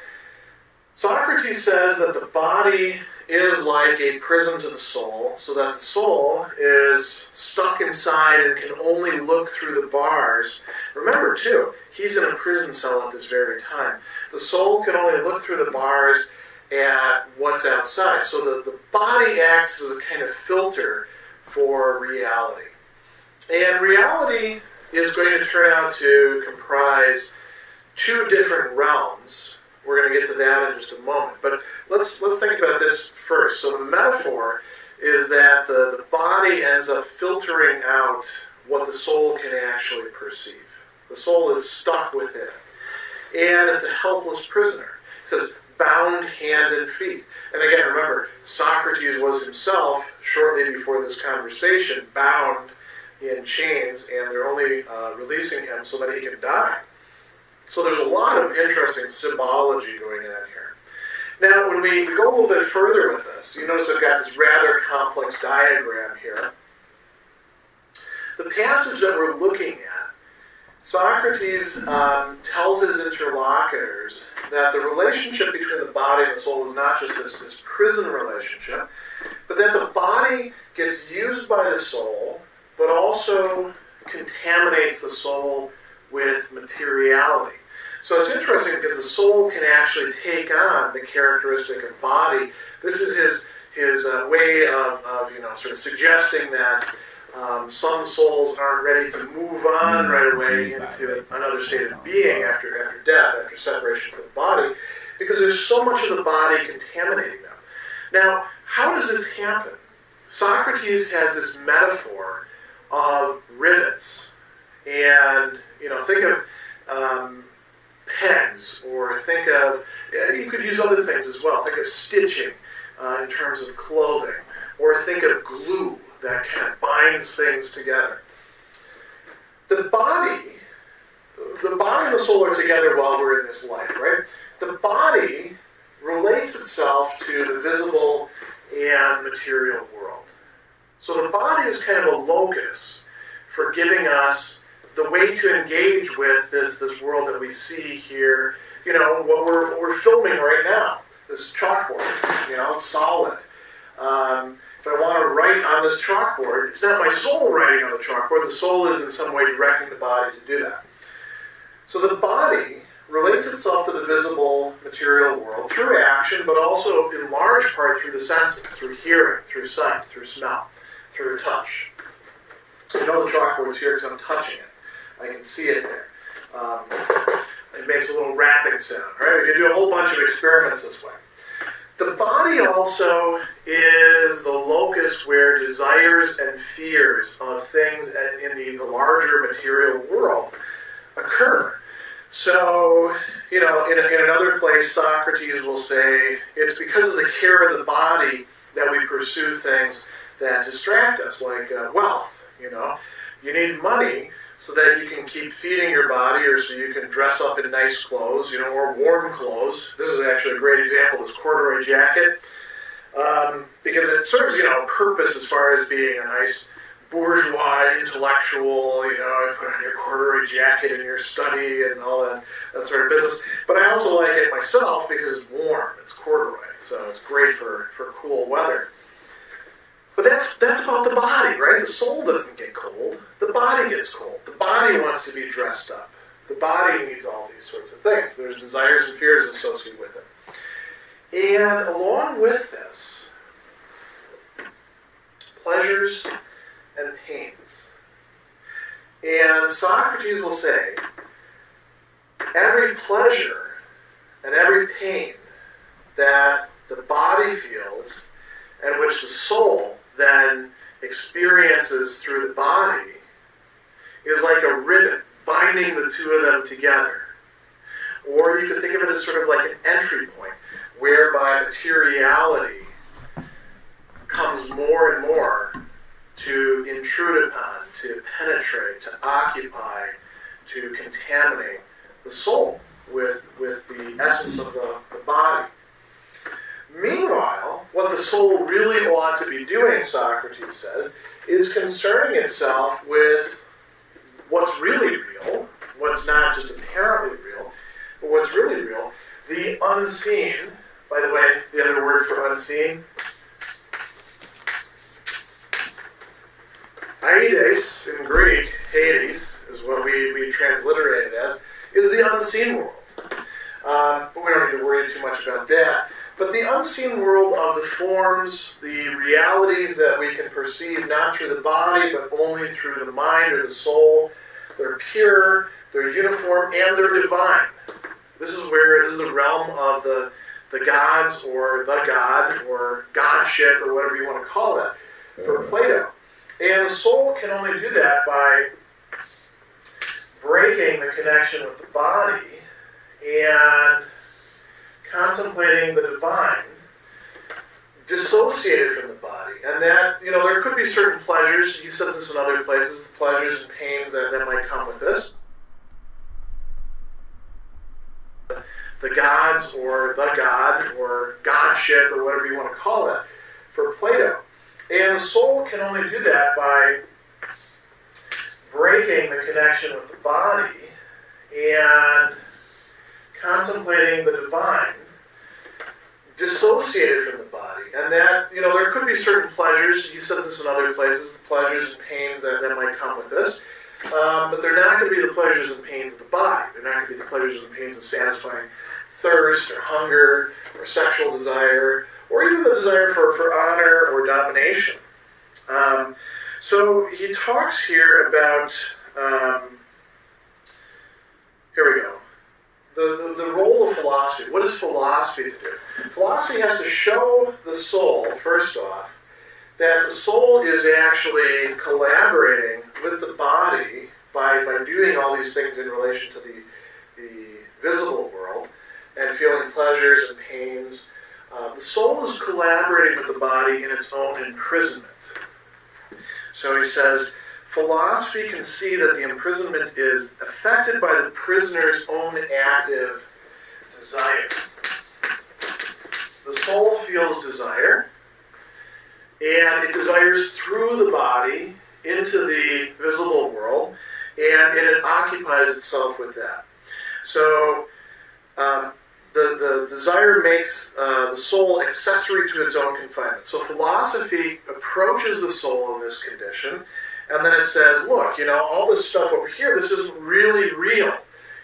Socrates says that the body is like a prison to the soul, so that the soul is stuck inside and can only look through the bars. Remember, too, he's in a prison cell at this very time. The soul can only look through the bars at what's outside. So the body acts as a kind of filter for reality. And reality is going to turn out to comprise two different realms. We're going to get to that in just a moment. But let's think about this first. So the metaphor is that the body ends up filtering out what the soul can actually perceive. The soul is stuck within it. And it's a helpless prisoner. It says, bound hand and feet. And again, remember, Socrates was himself, shortly before this conversation, bound in chains, and they're only releasing him so that he can die. So there's a lot of interesting symbology going on here. Now, when we go a little bit further with this, you notice I've got this rather complex diagram here. The passage that we're looking at, Socrates tells his interlocutors that the relationship between the body and the soul is not just this prison relationship, but that the body gets used by the soul, but also contaminates the soul with materiality. So it's interesting because the soul can actually take on the characteristic of body. This is his way of sort of suggesting that some souls aren't ready to move on right away into another state of being after death, after separation from the body, because there's so much of the body contaminating them. Now, how does this happen? Socrates has this metaphor of rivets, and think of pegs, or think of, you could use other things as well. Think of stitching in terms of clothing, or think of glue that kind of binds things together. The body and the soul are together while we're in this life, right? The body relates itself to the visible and material world. So the body is kind of a locus for giving us the way to engage with this world that we see here, what we're filming right now, this chalkboard, it's solid. If I want to write on this chalkboard, it's not my soul writing on the chalkboard, the soul is in some way directing the body to do that. So the body relates itself to the visible material world through action, but also in large part through the senses, through hearing, through sight, through smell, through touch. I know the chalkboard's here because I'm touching it. I can see it there. It makes a little rapping sound, right? We can do a whole bunch of experiments this way. The body also is the locus where desires and fears of things in the larger material world occur. So, in another place, Socrates will say, it's because of the care of the body that we pursue things that distract us, like wealth. You need money so that you can keep feeding your body, or so you can dress up in nice clothes, or warm clothes. This is actually a great example, this corduroy jacket, because it serves, a purpose as far as being a nice bourgeois intellectual, you put on your corduroy jacket in your study and all that sort of business. But I also like it myself because it's warm, it's corduroy, so it's great for cool weather. But that's about the body, right? The soul doesn't get cold. The body gets cold. The body wants to be dressed up. The body needs all these sorts of things. There's desires and fears associated with it. And along with this, pleasures and pains. And Socrates will say, every pleasure and every pain that the body feels and which the soul then experiences through the body is like a ribbon binding the two of them together. Or you could think of it as sort of like an entry point whereby materiality comes more and more to intrude upon, to penetrate, to occupy, to contaminate the soul with the essence of the body. Meanwhile, what the soul really ought to be doing, Socrates says, is concerning itself with what's really real, what's not just apparently real, but what's really real, the unseen. By the way, the other word for unseen, Aides in Greek, Hades, is what we transliterate it as, is the unseen world. But we don't need to worry too much about that. But the unseen world of the forms, the realities that we can perceive not through the body, but only through the mind or the soul, they're pure, they're uniform, and they're divine. This is the realm of the gods, or the god, or godship, or whatever you want to call it, for Plato. And the soul can only do that by breaking the connection with the body and contemplating the divine, dissociated from the body. And that, there could be certain pleasures, he says this in other places, the pleasures and pains that might come with this. The gods, or the god, or godship, or whatever you want to call it, for Plato. And the soul can only do that by breaking the connection with the body and contemplating the divine, dissociated from the body. And that, there could be certain pleasures, he says this in other places, the pleasures and pains that might come with this, but they're not going to be the pleasures and pains of the body. They're not going to be the pleasures and pains of satisfying thirst, or hunger, or sexual desire, or even the desire for honor or domination. So he talks here about, here we go, the role of philosophy. What is philosophy to do? Philosophy has to show the soul, first off, that the soul is actually collaborating with the body by doing all these things in relation to the visible world and feeling pleasures and pains. The soul is collaborating with the body in its own imprisonment. So he says, philosophy can see that the imprisonment is affected by the prisoner's own active desire. The soul feels desire, and it desires through the body into the visible world, and it occupies itself with that. So the desire makes the soul accessory to its own confinement. So philosophy approaches the soul in this condition, and then it says, look, all this stuff over here, this isn't really real.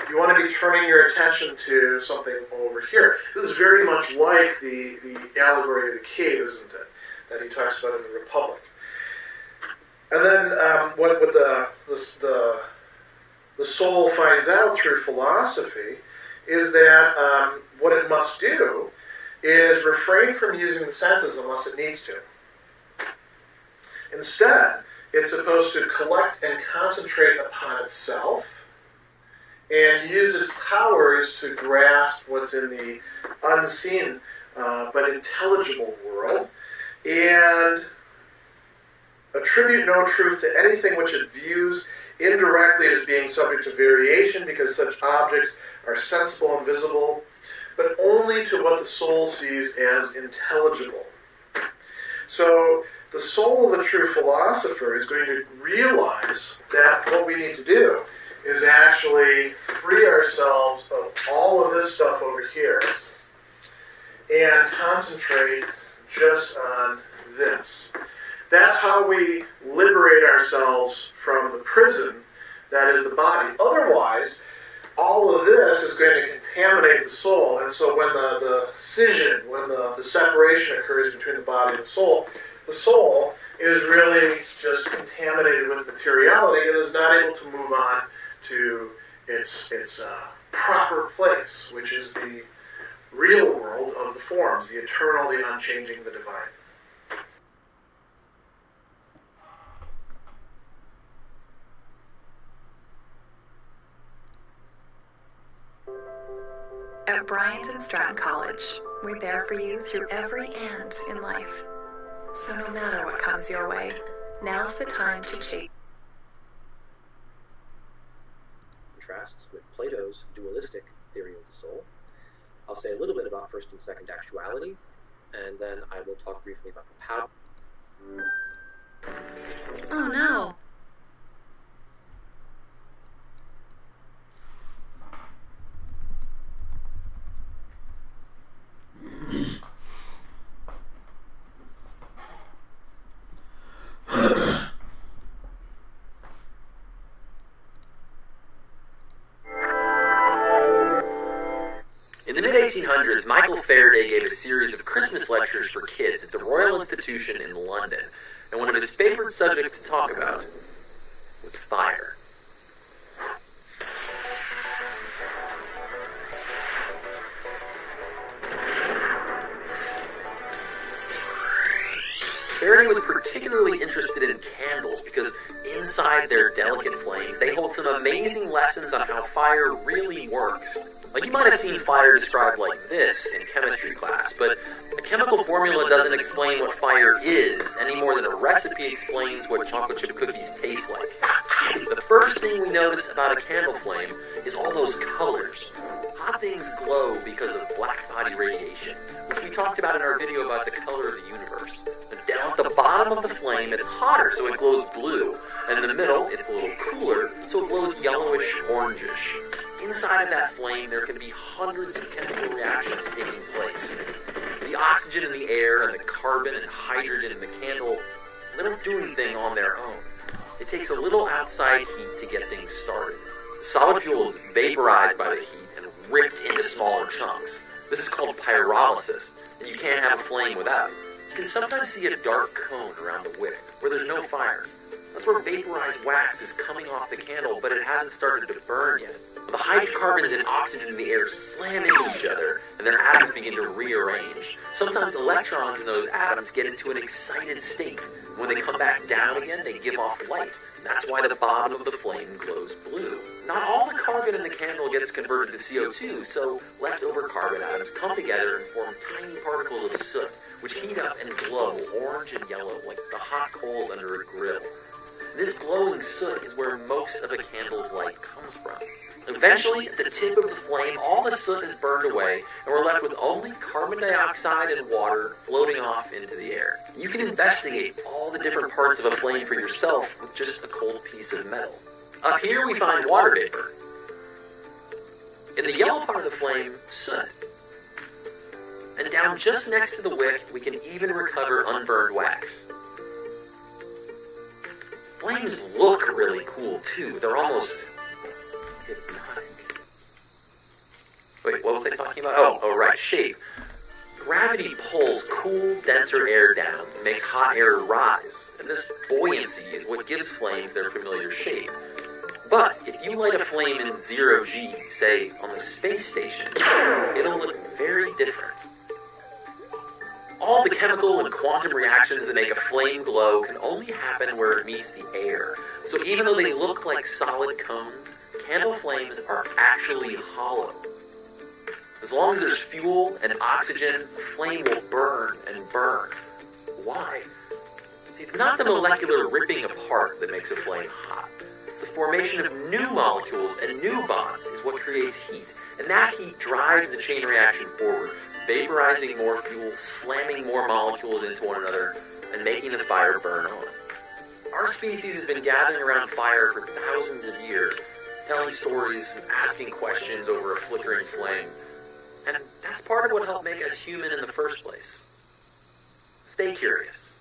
You want to be turning your attention to something over here. This is very much like the allegory of the cave, isn't it, that he talks about in the Republic. And then what the soul finds out through philosophy is that what it must do is refrain from using the senses unless it needs to. Instead, it's supposed to collect and concentrate upon itself and use its powers to grasp what's in the unseen but intelligible world, and attribute no truth to anything which it views indirectly as being subject to variation, because such objects are sensible and visible, but only to what the soul sees as intelligible. So the soul of the true philosopher is going to realize that what we need to do is actually free ourselves of all of this stuff over here and concentrate just on this. That's how we liberate ourselves from the prison that is the body. Otherwise, all of this is going to contaminate the soul, and so when the scission, when the separation occurs between the body and the soul is really just contaminated with materiality and is not able to move on to its proper place, which is the real world of the forms, the eternal, the unchanging, the divine. At Bryant and Stratton College, we're there for you through every and in life. So no matter what comes your way, now's the time to chase. Contrasts with Plato's dualistic theory of the soul. I'll say a little bit about first and second actuality, and then I will talk briefly about the power. Oh no! In the mid-1800s, Michael Faraday gave a series of Christmas lectures for kids at the Royal Institution in London, and one of his favorite subjects to talk about was fire. Faraday was particularly interested in candles because inside their delicate flames, they hold some amazing lessons on how fire really works. Like, you might have seen fire described like this in chemistry class, but a chemical formula doesn't explain what fire is any more than a recipe explains what chocolate chip cookies taste like. The first thing we notice about a candle flame is all those colors. Hot things glow because of black body radiation, which we talked about in our video about the color of the universe. And down at the bottom of the flame, it's hotter, so it glows blue. And in the middle, it's a little cooler, so it glows yellowish, orangish. Inside of that flame, there can be hundreds of chemical reactions taking place. The oxygen in the air and the carbon and hydrogen in the candle, they don't do anything on their own. It takes a little outside heat to get things started. The solid fuel is vaporized by the heat and ripped into smaller chunks. This is called pyrolysis, and you can't have a flame without it. You can sometimes see a dark cone around the wick where there's no fire. That's where vaporized wax is coming off the candle, but it hasn't started to burn yet. The hydrocarbons and oxygen in the air slam into each other, and their atoms begin to rearrange. Sometimes electrons in those atoms get into an excited state. When they come back down again, they give off light. That's why the bottom of the flame glows blue. Not all the carbon in the candle gets converted to CO2, so leftover carbon atoms come together and form tiny particles of soot, which heat up and glow orange and yellow like the hot coals under a grill. This glowing soot is where most of a candle's light comes from. Eventually, at the tip of the flame, all the soot is burned away, and we're left with only carbon dioxide and water floating off into the air. You can investigate all the different parts of a flame for yourself with just a cold piece of metal. Up here, we find water vapor. In the yellow part of the flame, soot. And down just next to the wick, we can even recover unburned wax. Flames look really cool, too. They're almost hypnotic. Wait, what was I talking about? Oh, right, shape. Gravity pulls cool, denser air down and makes hot air rise, and this buoyancy is what gives flames their familiar shape. But if you light a flame in 0G, say on the space station, it'll look very different. All the chemical and quantum reactions that make a flame glow can only happen where it meets the air. So even though they look like solid cones, candle flames are actually hollow. As long as there's fuel and oxygen, the flame will burn and burn. Why? See, it's not the molecular ripping apart that makes a flame hot. It's the formation of new molecules and new bonds is what creates heat. And that heat drives the chain reaction forward, vaporizing more fuel, slamming more molecules into one another, and making the fire burn on. Our species has been gathering around fire for thousands of years, telling stories and asking questions over a flickering flame. And that's part of what helped make us human in the first place. Stay curious.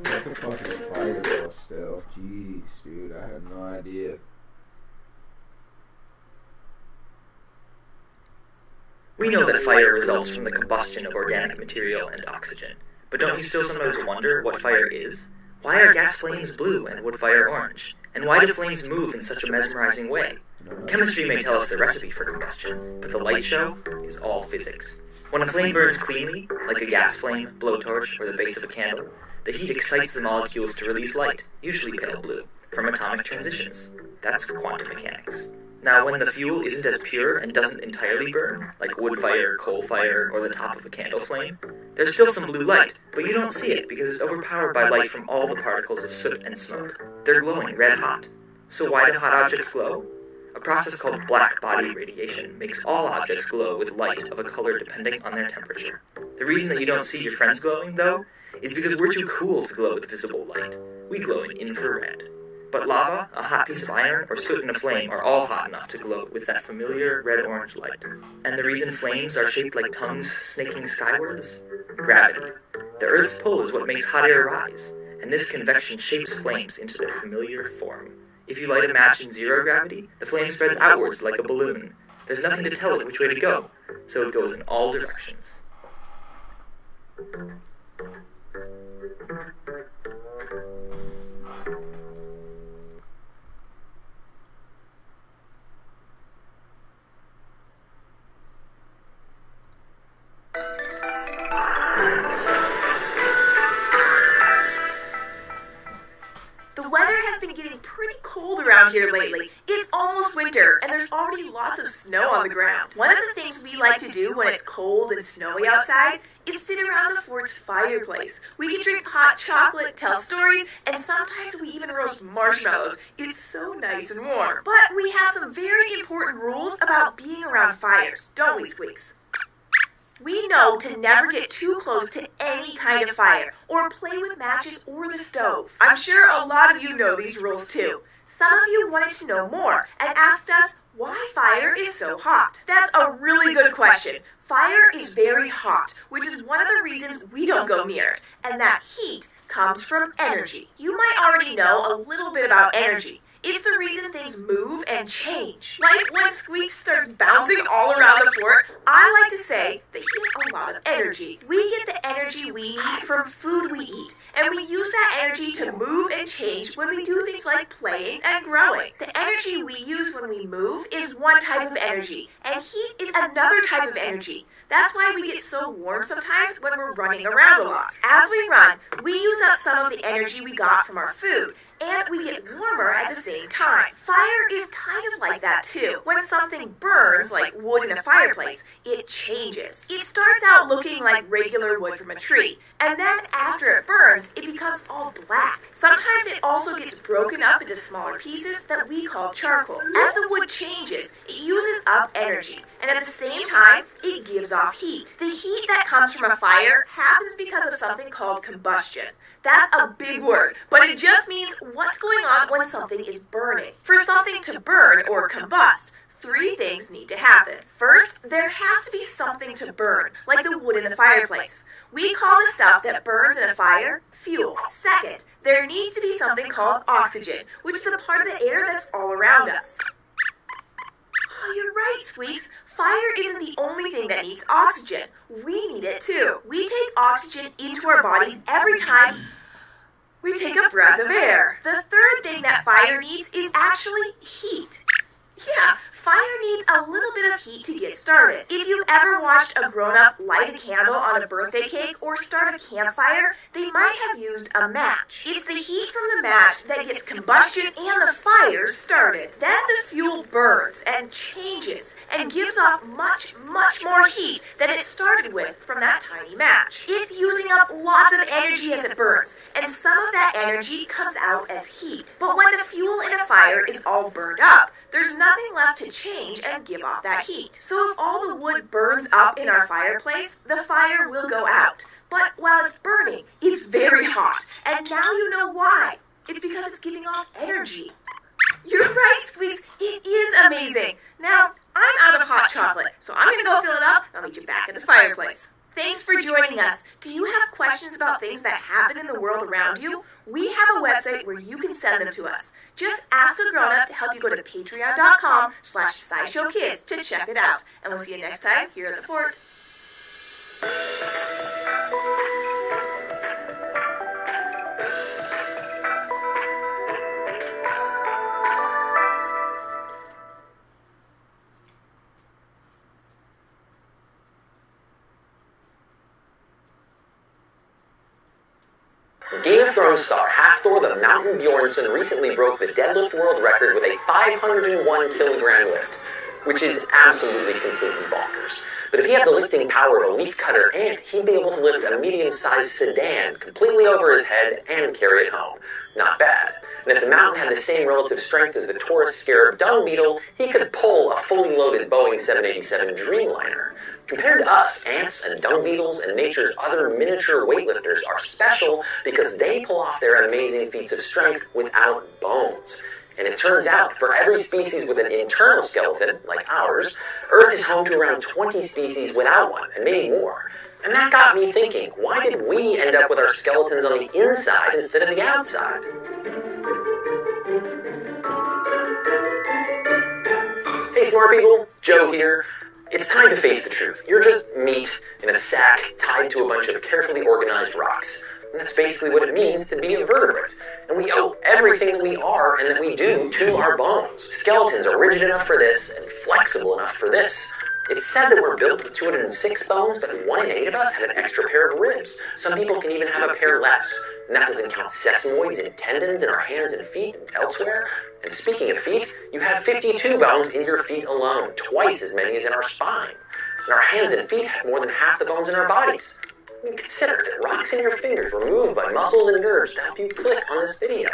What the fuck is fire though still? Jeez, dude, I have no idea. We know that fire results from the combustion of organic material and oxygen. But don't you still sometimes wonder what fire is? Why are gas flames blue and wood fire orange? And why do flames move in such a mesmerizing way? Chemistry may tell us the recipe for combustion, but the light show is all physics. When a flame burns cleanly, like a gas flame, blowtorch, or the base of a candle, the heat excites the molecules to release light, usually pale blue, from atomic transitions. That's quantum mechanics. Now, when the fuel isn't as pure and doesn't entirely burn, like wood fire, coal fire, or the top of a candle flame, there's still some blue light, but you don't see it because it's overpowered by light from all the particles of soot and smoke. They're glowing red hot. So why do hot objects glow? A process called black body radiation makes all objects glow with light of a color depending on their temperature. The reason that you don't see your friends glowing, though, is because we're too cool to glow with visible light. We glow in infrared. But lava, a hot piece of iron, or soot in a flame are all hot enough to glow with that familiar red-orange light. And the reason flames are shaped like tongues snaking skywards? Gravity. The Earth's pull is what makes hot air rise, and this convection shapes flames into their familiar form. If you light a match in zero gravity, the flame spreads outwards like a balloon. There's nothing to tell it which way to go, so it goes in all directions. Around here lately. It's almost winter, and there's already lots of snow on the ground. One of the things we like to do when it's cold and snowy outside is sit around the fort's fireplace. We can drink hot chocolate, tell stories, and sometimes we even roast marshmallows. It's so nice and warm. But we have some very important rules about being around fires, don't we, Squeaks? We know to never get too close to any kind of fire, or play with matches or the stove. I'm sure a lot of you know these rules too. Some of you wanted to know more and asked us why fire is so hot. That's a really good question. Fire is very hot, which is one of the reasons we don't go near it, and that heat comes from energy. You might already know a little bit about energy. It's the reason things move and change. Like when Squeaks starts bouncing all around the fort, I like to say that he has a lot of energy. We get the energy we need from food we eat, and we use that energy to move and change when we do things like playing and growing. The energy we use when we move is one type of energy, and heat is another type of energy. That's why we get so warm sometimes when we're running around a lot. As we run, we use up some of the energy we got from our food, and we get warmer at at the same time. Fire is kind of like that too. When something burns, like wood in a fireplace, it changes. It starts out looking like regular wood from a tree, and then after it burns, it becomes all black. Sometimes it also gets broken up into smaller pieces that we call charcoal. As the wood changes, it uses up energy, and at the same time, it gives off heat. The heat that comes from a fire happens because of something called combustion. That's a big word, but it just means what's going on when something is burning. For something to burn or combust, 3 things need to happen. First, there has to be something to burn, like the wood in the fireplace. We call the stuff that burns in a fire fuel. Second, there needs to be something called oxygen, which is a part of the air that's all around us. Oh, you're right, Squeaks. Fire isn't the only thing that needs oxygen. We need it too. We take oxygen into our bodies every time we take a breath of air. The third thing that fire needs is actually heat. Yeah, fire needs a little bit of heat to get started. If you've ever watched a grown-up light a candle on a birthday cake or start a campfire, they might have used a match. It's the heat from the match that gets combustion and the fire started. Then the fuel burns and changes and gives off much more heat than it started with from that tiny match. It's using up lots of energy as it burns, and some of that energy comes out as heat. But when the fuel in a fire is all burned up, there's nothing left to change and give off that heat. So if all the wood burns up in our fireplace, the fire will go out. But while it's burning, it's very hot. And now you know why. It's because it's giving off energy. You're right, Squeaks. It is amazing. Now, I'm out of hot chocolate, so I'm going to go fill it up, and I'll meet you back at the fireplace. Thanks for joining us. Do you have questions about things that happen in the world around you? We have a website where you can send them to us. Just ask a grown-up to help you go to patreon.com/SciShowKids to check it out. And we'll see you next time here at the fort. Game of Thrones star Halfthor the Mountain Bjornsson recently broke the deadlift world record with a 501 kilogram lift, which is absolutely completely bonkers. But if he had the lifting power of a leafcutter ant, he'd be able to lift a medium-sized sedan completely over his head and carry it home. Not bad. And if the mountain had the same relative strength as the Taurus scarab dung beetle, he could pull a fully loaded Boeing 787 Dreamliner. Compared to us, ants and dung beetles and nature's other miniature weightlifters are special because they pull off their amazing feats of strength without bones. And it turns out, for every species with an internal skeleton, like ours, Earth is home to around 20 species without one, and maybe more. And that got me thinking, why did we end up with our skeletons on the inside instead of the outside? Hey smart people, Joe here. It's time to face the truth. You're just meat in a sack tied to a bunch of carefully organized rocks. And that's basically what it means to be a vertebrate. And we owe everything that we are and that we do to our bones. Skeletons are rigid enough for this and flexible enough for this. It's said that we're built with 206 bones, but 1 in 8 of us have an extra pair of ribs. Some people can even have a pair less. And that doesn't count sesamoids and tendons in our hands and feet and elsewhere. And speaking of feet, you have 52 bones in your feet alone, twice as many as in our spine. And our hands and feet have more than half the bones in our bodies. I mean, consider that rocks in your fingers were moved by muscles and nerves to help you click on this video.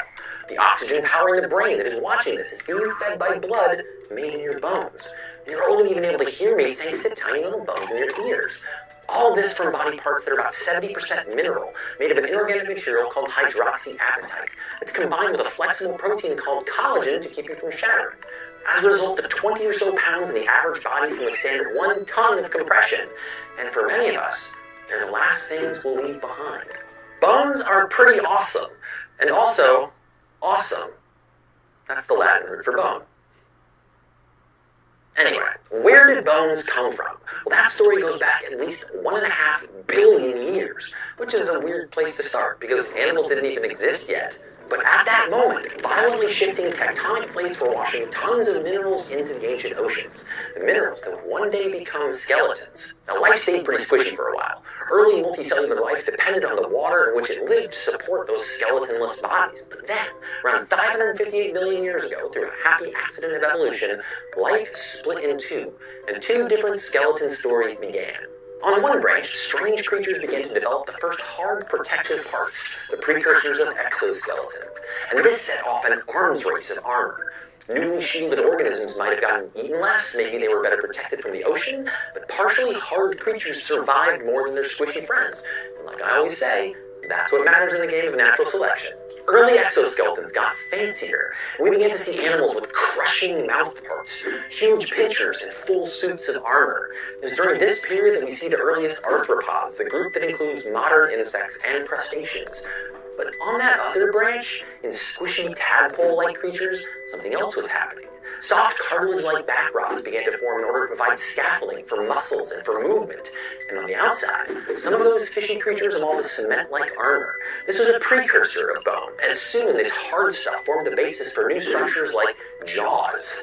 The oxygen powering the brain that is watching this is being fed by blood made in your bones. And you're only even able to hear me thanks to tiny little bones in your ears. All this from body parts that are about 70% mineral, made of an inorganic material called hydroxyapatite. It's combined with a flexible protein called collagen to keep you from shattering. As a result, the 20 or so pounds in the average body can withstand 1 ton of compression. And for many of us, they're the last things we'll leave behind. Bones are pretty awesome. And also, awesome. That's the Latin word for bone. Anyway, where did bones come from? Well, that story goes back at least 1.5 billion years, which is a weird place to start because animals didn't even exist yet. But at that moment, violently shifting tectonic plates were washing tons of minerals into the ancient oceans. The minerals that would one day become skeletons. Now, life stayed pretty squishy for a while. Early multicellular life depended on the water in which it lived to support those skeletonless bodies. But then, around 558 million years ago, through a happy accident of evolution, life split in two, and two different skeleton stories began. On one branch, strange creatures began to develop the first hard protective parts, the precursors of exoskeletons, and this set off an arms race of armor. Newly shielded organisms might have gotten eaten less, maybe they were better protected from the ocean, but partially hard creatures survived more than their squishy friends. And like I always say, that's what matters in the game of natural selection. Early exoskeletons got fancier, and we began to see animals with crushing mouth parts, huge pinchers, and full suits of armor. It was during this period that we see the earliest arthropods, the group that includes modern insects and crustaceans. But on that other branch, in squishy tadpole-like creatures, something else was happening. Soft cartilage-like back rods began to form in order to provide scaffolding for muscles and for movement. And on the outside, some of those fishy creatures evolved with cement-like armor. This was a precursor of bone, and soon this hard stuff formed the basis for new structures like jaws.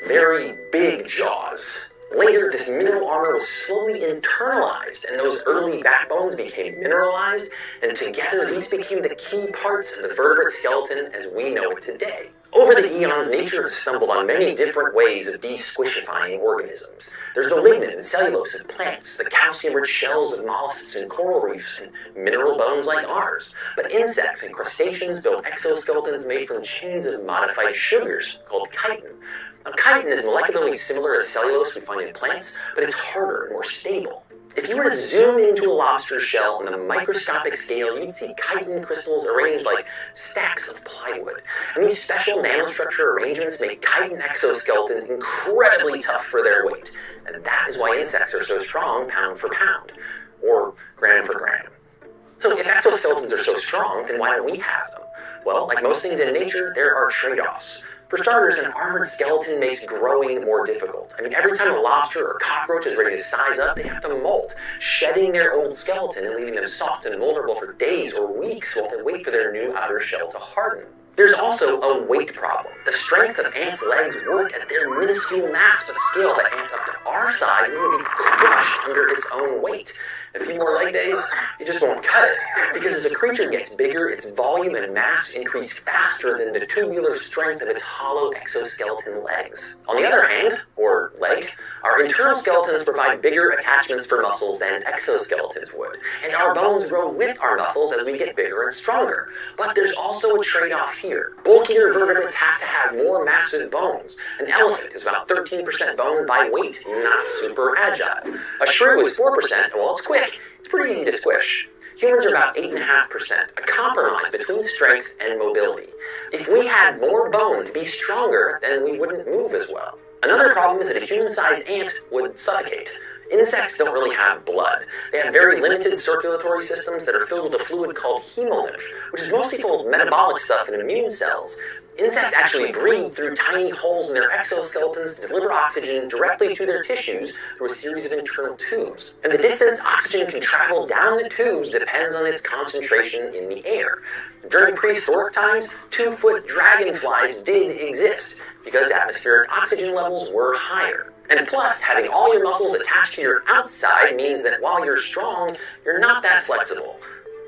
Very big jaws. Later, this mineral armor was slowly internalized, and those early backbones became mineralized, and together these became the key parts of the vertebrate skeleton as we know it today. Over the eons, nature has stumbled on many different ways of de-squishifying organisms. There's the lignin and cellulose of plants, the calcium-rich shells of mollusks and coral reefs, and mineral bones like ours. But insects and crustaceans build exoskeletons made from chains of modified sugars, called chitin. Now, chitin is molecularly similar to cellulose we find in plants, but it's harder and more stable. If you were to zoom into a lobster's shell on the microscopic scale, you'd see chitin crystals arranged like stacks of plywood. And these special nanostructure arrangements make chitin exoskeletons incredibly tough for their weight. And that is why insects are so strong pound for pound, or gram for gram. So if exoskeletons are so strong, then why don't we have them? Well, like most things in nature, there are trade-offs. For starters, an armored skeleton makes growing more difficult. I mean, every time a lobster or cockroach is ready to size up, they have to molt, shedding their old skeleton and leaving them soft and vulnerable for days or weeks while they wait for their new outer shell to harden. There's also a weight problem. The strength of ants' legs work at their minuscule mass, but scale the ant up to our size and it would be crushed under its own weight. A few more leg days, you just won't cut it. Because as a creature gets bigger, its volume and mass increase faster than the tubular strength of its hollow exoskeleton legs. On the other hand, or leg, our internal skeletons provide bigger attachments for muscles than exoskeletons would. And our bones grow with our muscles as we get bigger and stronger. But there's also a trade-off here. Bulkier vertebrates have to have more massive bones. An elephant is about 13% bone by weight, not super agile. A shrew is 4%, well, it's quick. It's pretty easy to squish. Humans are about 8.5%, a compromise between strength and mobility. If we had more bone to be stronger, then we wouldn't move as well. Another problem is that a human-sized ant would suffocate. Insects don't really have blood. They have very limited circulatory systems that are filled with a fluid called hemolymph, which is mostly full of metabolic stuff and immune cells. Insects actually breathe through tiny holes in their exoskeletons to deliver oxygen directly to their tissues through a series of internal tubes. And the distance oxygen can travel down the tubes depends on its concentration in the air. During prehistoric times, 2-foot dragonflies did exist because atmospheric oxygen levels were higher. And plus, having all your muscles attached to your outside means that while you're strong, you're not that flexible.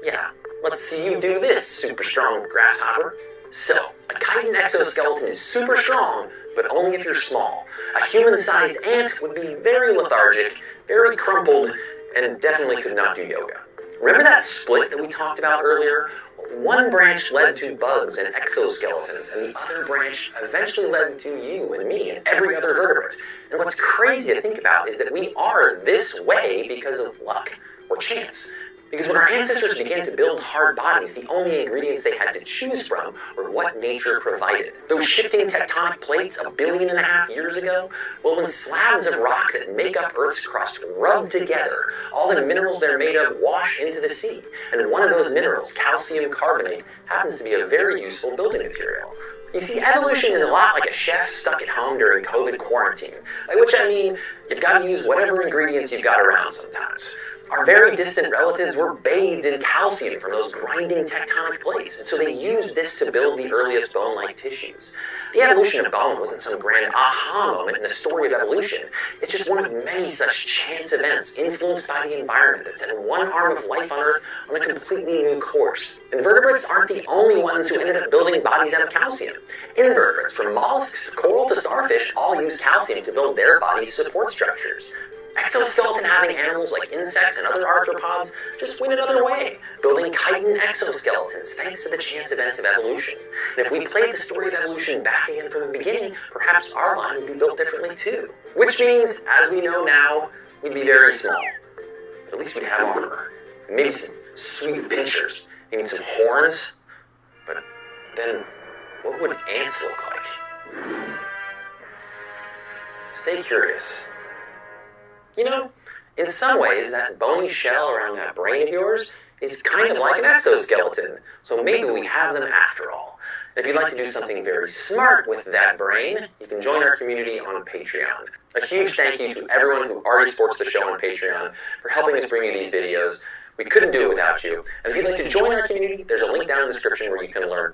Yeah, let's see you do this, super strong grasshopper. So, a chitin exoskeleton is super strong, but only if you're small. A human-sized ant would be very lethargic, very crumpled, and definitely could not do yoga. Remember that split that we talked about earlier? One branch led to bugs and exoskeletons, and the other branch eventually led to you and me and every other vertebrate. And what's crazy to think about is that we are this way because of luck or chance. Because when our ancestors began to build hard bodies, the only ingredients they had to choose from were what nature provided. Those shifting tectonic plates 1.5 billion years ago, well, when slabs of rock that make up Earth's crust rub together, all the minerals they're made of wash into the sea. And one of those minerals, calcium carbonate, happens to be a very useful building material. You see, evolution is a lot like a chef stuck at home during COVID quarantine, by which I mean, you've got to use whatever ingredients you've got around sometimes. Our very distant relatives were bathed in calcium from those grinding tectonic plates, and so they used this to build the earliest bone-like tissues. The evolution of bone wasn't some grand aha moment in the story of evolution. It's just one of many such chance events influenced by the environment that set one arm of life on Earth on a completely new course. Invertebrates aren't the only ones who ended up building bodies out of calcium. Invertebrates, from mollusks to coral to starfish, all use calcium to build their body's support structures. Exoskeleton-having animals like insects and other arthropods just went another way, building chitin exoskeletons thanks to the chance events of evolution. And if we played the story of evolution back again from the beginning, perhaps our line would be built differently too. Which means, as we know now, we'd be very small. But at least we'd have armor. And maybe some sweet pinchers, maybe some horns. But then, what would ants look like? Stay curious. You know, in some ways, that bony shell around that brain of yours is kind of like an exoskeleton, so maybe we have them after all. And if you'd like to do something very smart with that brain, you can join our community on Patreon. A huge thank you to everyone who already supports the show on Patreon for helping us bring you these videos. We couldn't do it without you. And if you'd like to join our community, there's a link down in the description where you can learn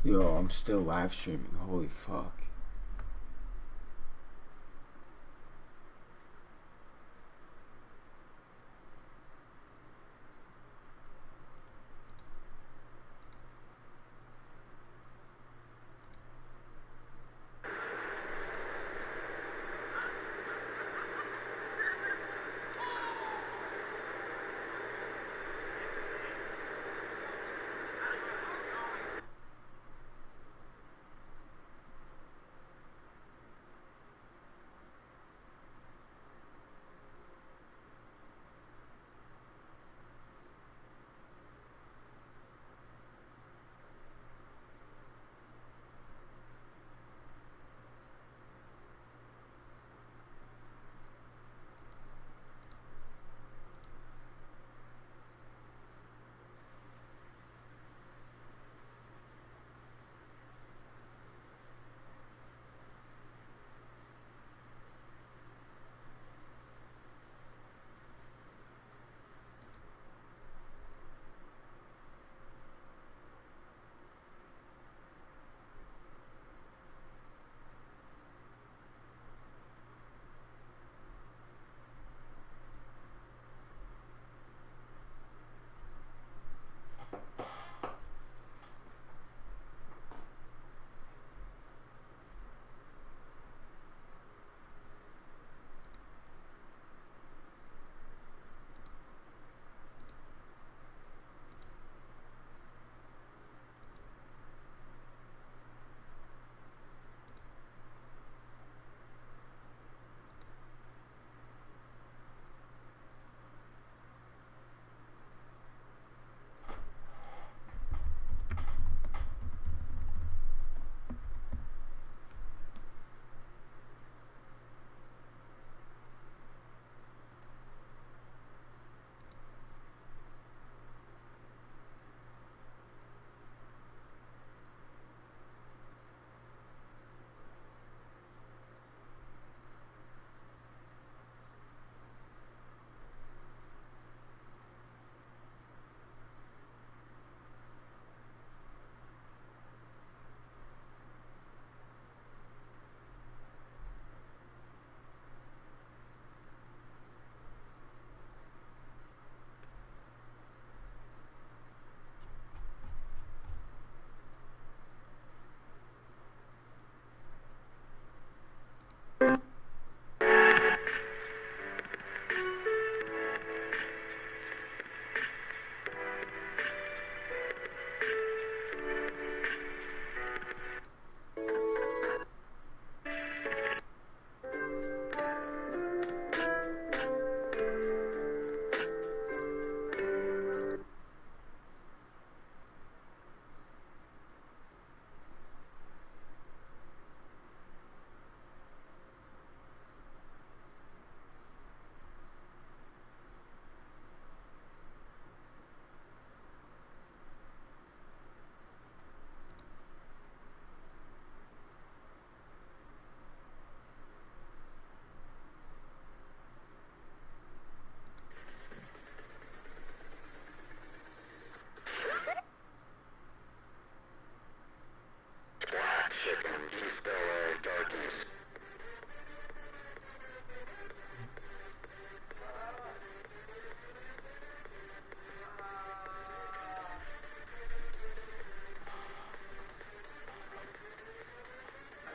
Yo, I'm still live streaming. Holy fuck.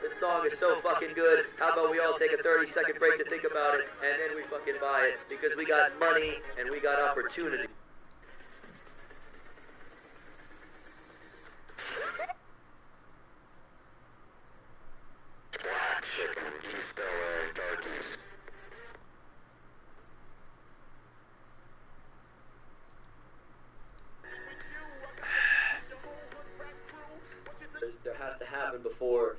This song is so fucking good. How about we all take a 30-second break to think about it, and then we fucking buy it, because we got money and we got opportunity. Black chicken, East LA, darkies. There has to happen before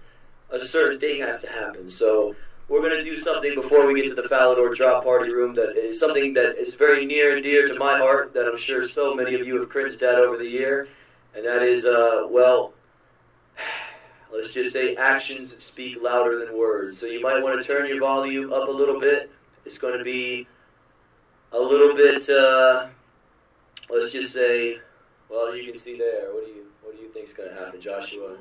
a certain thing has to happen. So we're going to do something before we get to the Falador Drop Party Room that is something that is very near and dear to my heart, that I'm sure so many of you have cringed at over the year. And that is, well, let's just say actions speak louder than words. So you might want to turn your volume up a little bit. It's going to be a little bit, let's just say, Well, you can see there. What do you think's going to happen, Joshua?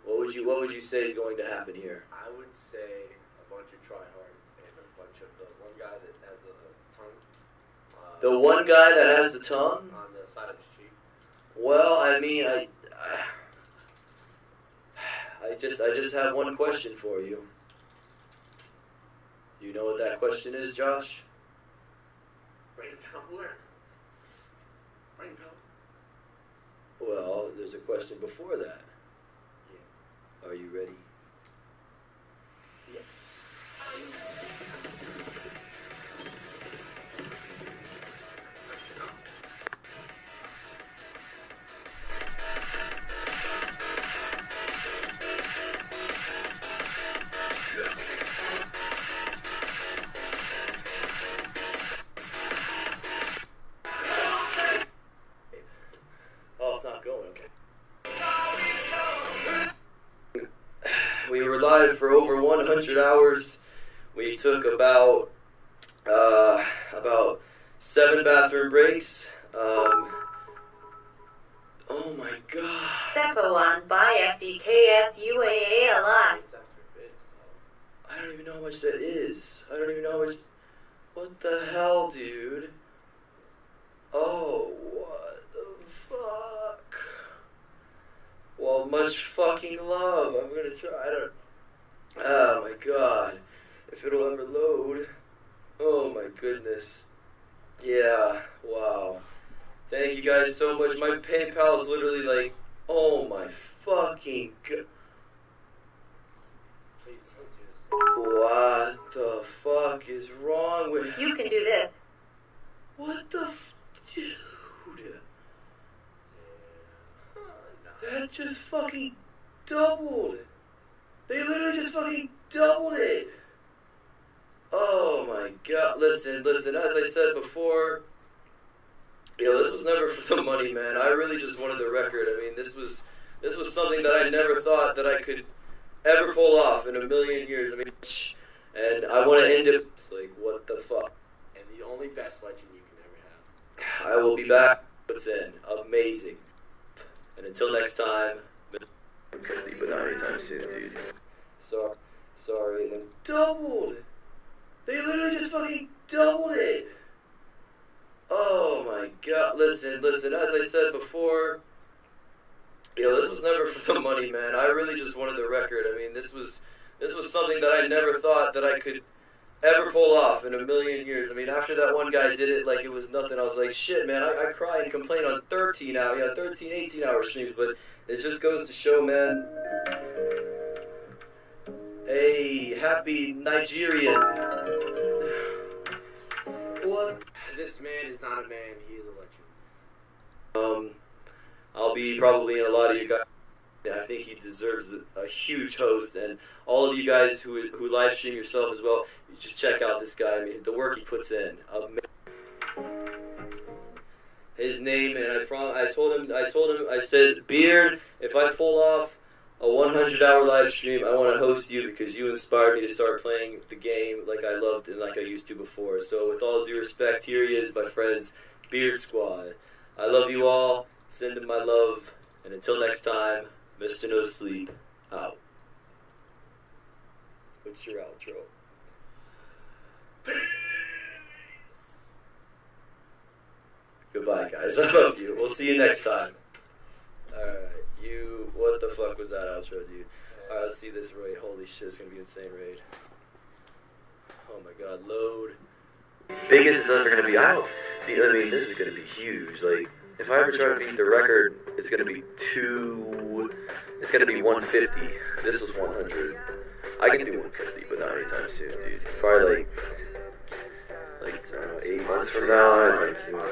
What would you say is going to happen here? I would say a bunch of tryhards and a bunch of the one guy that has a tongue. The one guy that has the tongue? On the side of his cheek. Well, I mean, I just have one question for you. You know what that question is, Josh? Bring it down where? Bring it down. Well, there's a question before that. Yeah. Are you ready? Yeah. Oh, it's not going, okay. We were live for over 100 hours. We took about 7 bathroom breaks. Oh my god. Sepoan by SEKSUAALI. I don't even know how much that is. I don't even know how much. What the hell, dude? Oh, what the fuck? Well, much fucking love. I'm gonna try to. Oh my god. If it'll ever load. Oh my goodness. Yeah, wow. Thank you guys so much. My PayPal is literally like, oh my fucking god. Please don't do this. What the fuck is wrong with... You can do this. What the dude? That just fucking doubled. They literally just fucking doubled it. Oh my god. Listen, as I said before, this was never for the money, man. I really just wanted the record. I mean, this was something that I never thought that I could ever pull off in a million years. I mean, and I want to end it like, what the fuck? And the only best legend you can ever have. I will be back. What's in? Amazing. And until next time, but not anytime soon, dude. Sorry, them doubled. They literally just fucking doubled it. Oh my god. Listen, as I said before, this was never for the money, man. I really just wanted the record. I mean, this was something that I never thought that I could ever pull off in a million years. I mean, after that one guy did it like it was nothing, I was like, shit, man, I cry and complain on 13 hour, 13, 18 hour streams, but it just goes to show, man. Hey, happy Nigerian. What? This man is not a man, he is a legend. I'll be probably in a lot of you guys. I think he deserves a huge host, and all of you guys who live stream yourself as well, you just check out this guy. I mean, the work he puts in. His name, and I told him, I said, Beard, if I pull off a 100-hour live stream, I want to host you because you inspired me to start playing the game like I loved and like I used to before. So with all due respect, here he is, my friends, Beard Squad. I love you all. Send him my love, and until next time, Mr. No Sleep, out. What's your outro? Peace. Goodbye, guys. I love you. We'll see you next time. Alright, what the fuck was that outro, dude? Alright, let's see this raid. Holy shit, it's gonna be an insane raid. Oh my god, load. Biggest it's ever gonna be. I mean, this is gonna be huge. Like, if I ever try to beat the record, it's gonna be 150. This was 100. I can do 150, but not anytime soon, dude. Probably like I don't know, 8 months from now, anytime soon.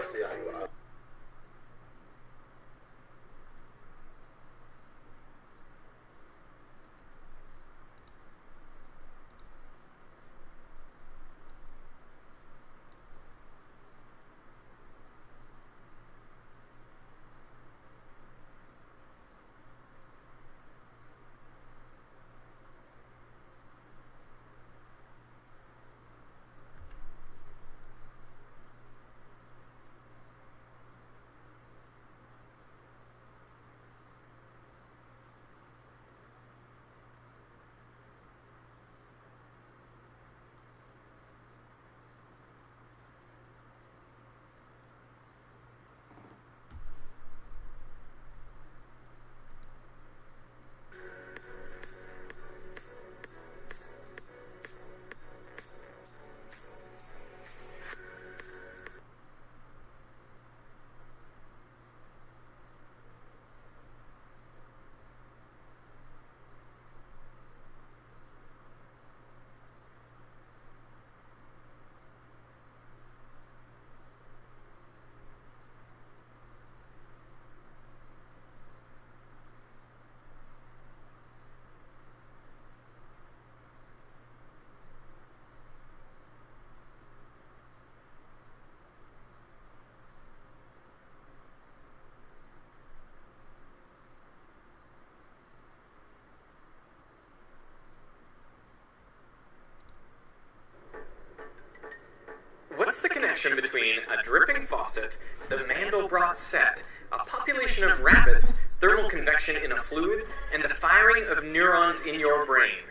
correlation between a dripping faucet, the Mandelbrot set, a population of rabbits, thermal convection in a fluid, and the firing of neurons in your brain.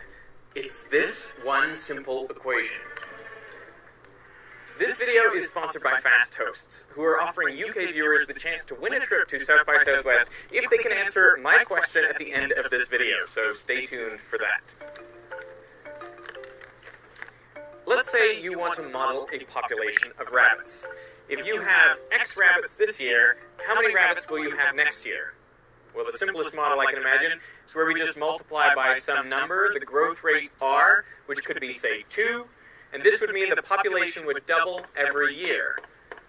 It's this one simple equation. This video is sponsored by Fast Hosts, who are offering UK viewers the chance to win a trip to South by Southwest if they can answer my question at the end of this video, so stay tuned for that. Let's say you want to model a population of rabbits. If you have X rabbits this year, how many rabbits will you have next year? Well, the simplest model I can imagine is where we just multiply by some number, the growth rate R, which could be, say, 2, and this would mean the population would double every year.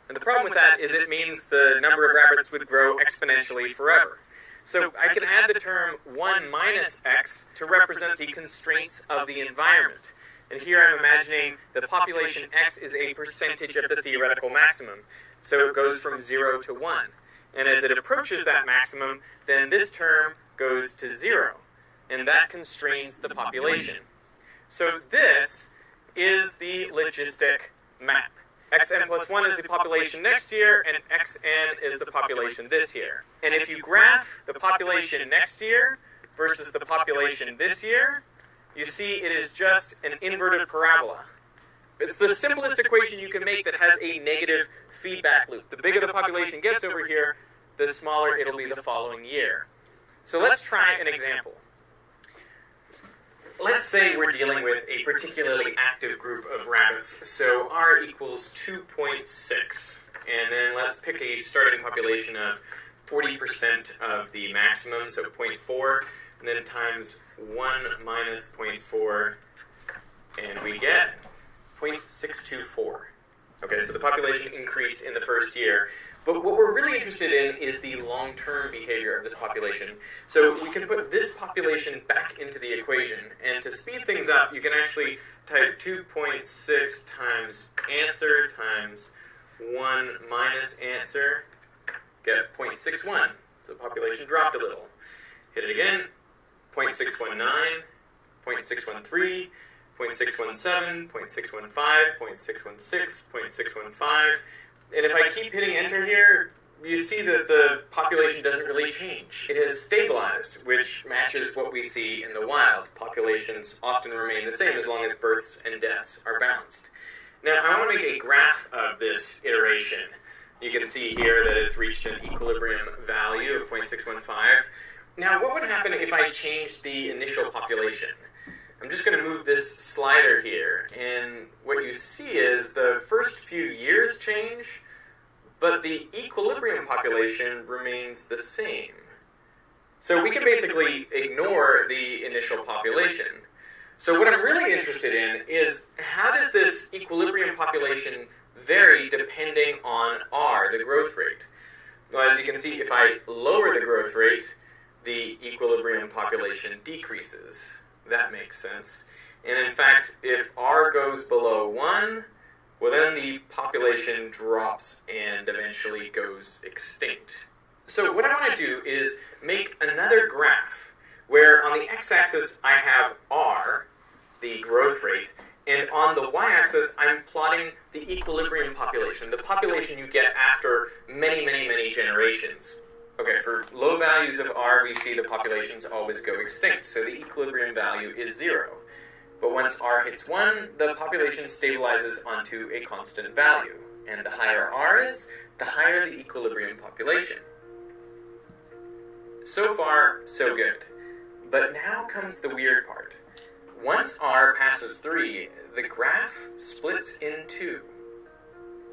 And the problem with that is it means the number of rabbits would grow exponentially forever. So I can add the term 1 minus x to represent the constraints of the environment. And here I'm imagining the population x is a percentage of the theoretical maximum. So it goes from 0 to 1. And as it approaches that maximum, then this term goes to 0. And that constrains the population. So this is the logistic map. xn plus 1 is the population next year, and xn is the population this year. And if you graph the population next year versus the population this year, you see it is just an inverted parabola. It's the simplest equation you can make that has a negative feedback loop. The bigger the population gets over here, the smaller it'll be the following year. So let's try an example. Let's say we're dealing with a particularly active group of rabbits, so R equals 2.6, and then let's pick a starting population of 40% of the maximum, so 0.4, and then times 1 minus 0.4, and we get 0.624. Okay, so the population increased in the first year. But what we're really interested in is the long-term behavior of this population. So we can put this population back into the equation. And to speed things up, you can actually type 2.6 times answer times 1 minus answer. Get 0.61. So the population dropped a little. Hit it again. 0.619, 0.613, 0.617, 0.615, 0.616, 0.615. And if I keep hitting enter here, you see that the population doesn't really change. It has stabilized, which matches what we see in the wild. Populations often remain the same as long as births and deaths are balanced. Now, I want to make a graph of this iteration. You can see here that it's reached an equilibrium value of 0.615. Now, what would happen if I changed the initial population? I'm just going to move this slider here, and what you see is the first few years change, but the equilibrium population remains the same. So we can basically ignore the initial population. So what I'm really interested in is how does this equilibrium population vary depending on R, the growth rate? Well, as you can see, if I lower the growth rate, the equilibrium population decreases. That makes sense. And in fact, if R goes below 1, well then the population drops and eventually goes extinct. So what I want to do is make another graph where on the x-axis I have R, the growth rate, and on the y-axis I'm plotting the equilibrium population, the population you get after many, many, many generations. Okay, for low values of R, we see the populations always go extinct, so the equilibrium value is 0. But once R hits 1, the population stabilizes onto a constant value. And the higher R is, the higher the equilibrium population. So far, so good. But now comes the weird part. Once R passes 3, the graph splits in 2.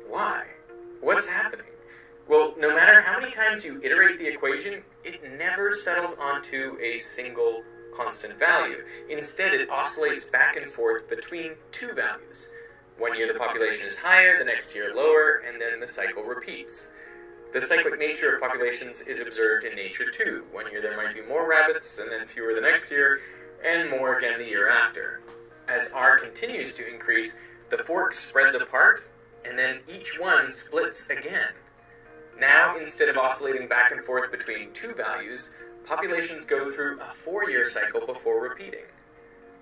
Why? What's happening? Well, no matter how many times you iterate the equation, it never settles onto a single constant value. Instead, it oscillates back and forth between 2 values. One year the population is higher, the next year lower, and then the cycle repeats. The cyclic nature of populations is observed in nature too. One year there might be more rabbits, and then fewer the next year, and more again the year after. As R continues to increase, the fork spreads apart, and then each one splits again. Now, instead of oscillating back and forth between 2 values, populations go through a 4-year cycle before repeating.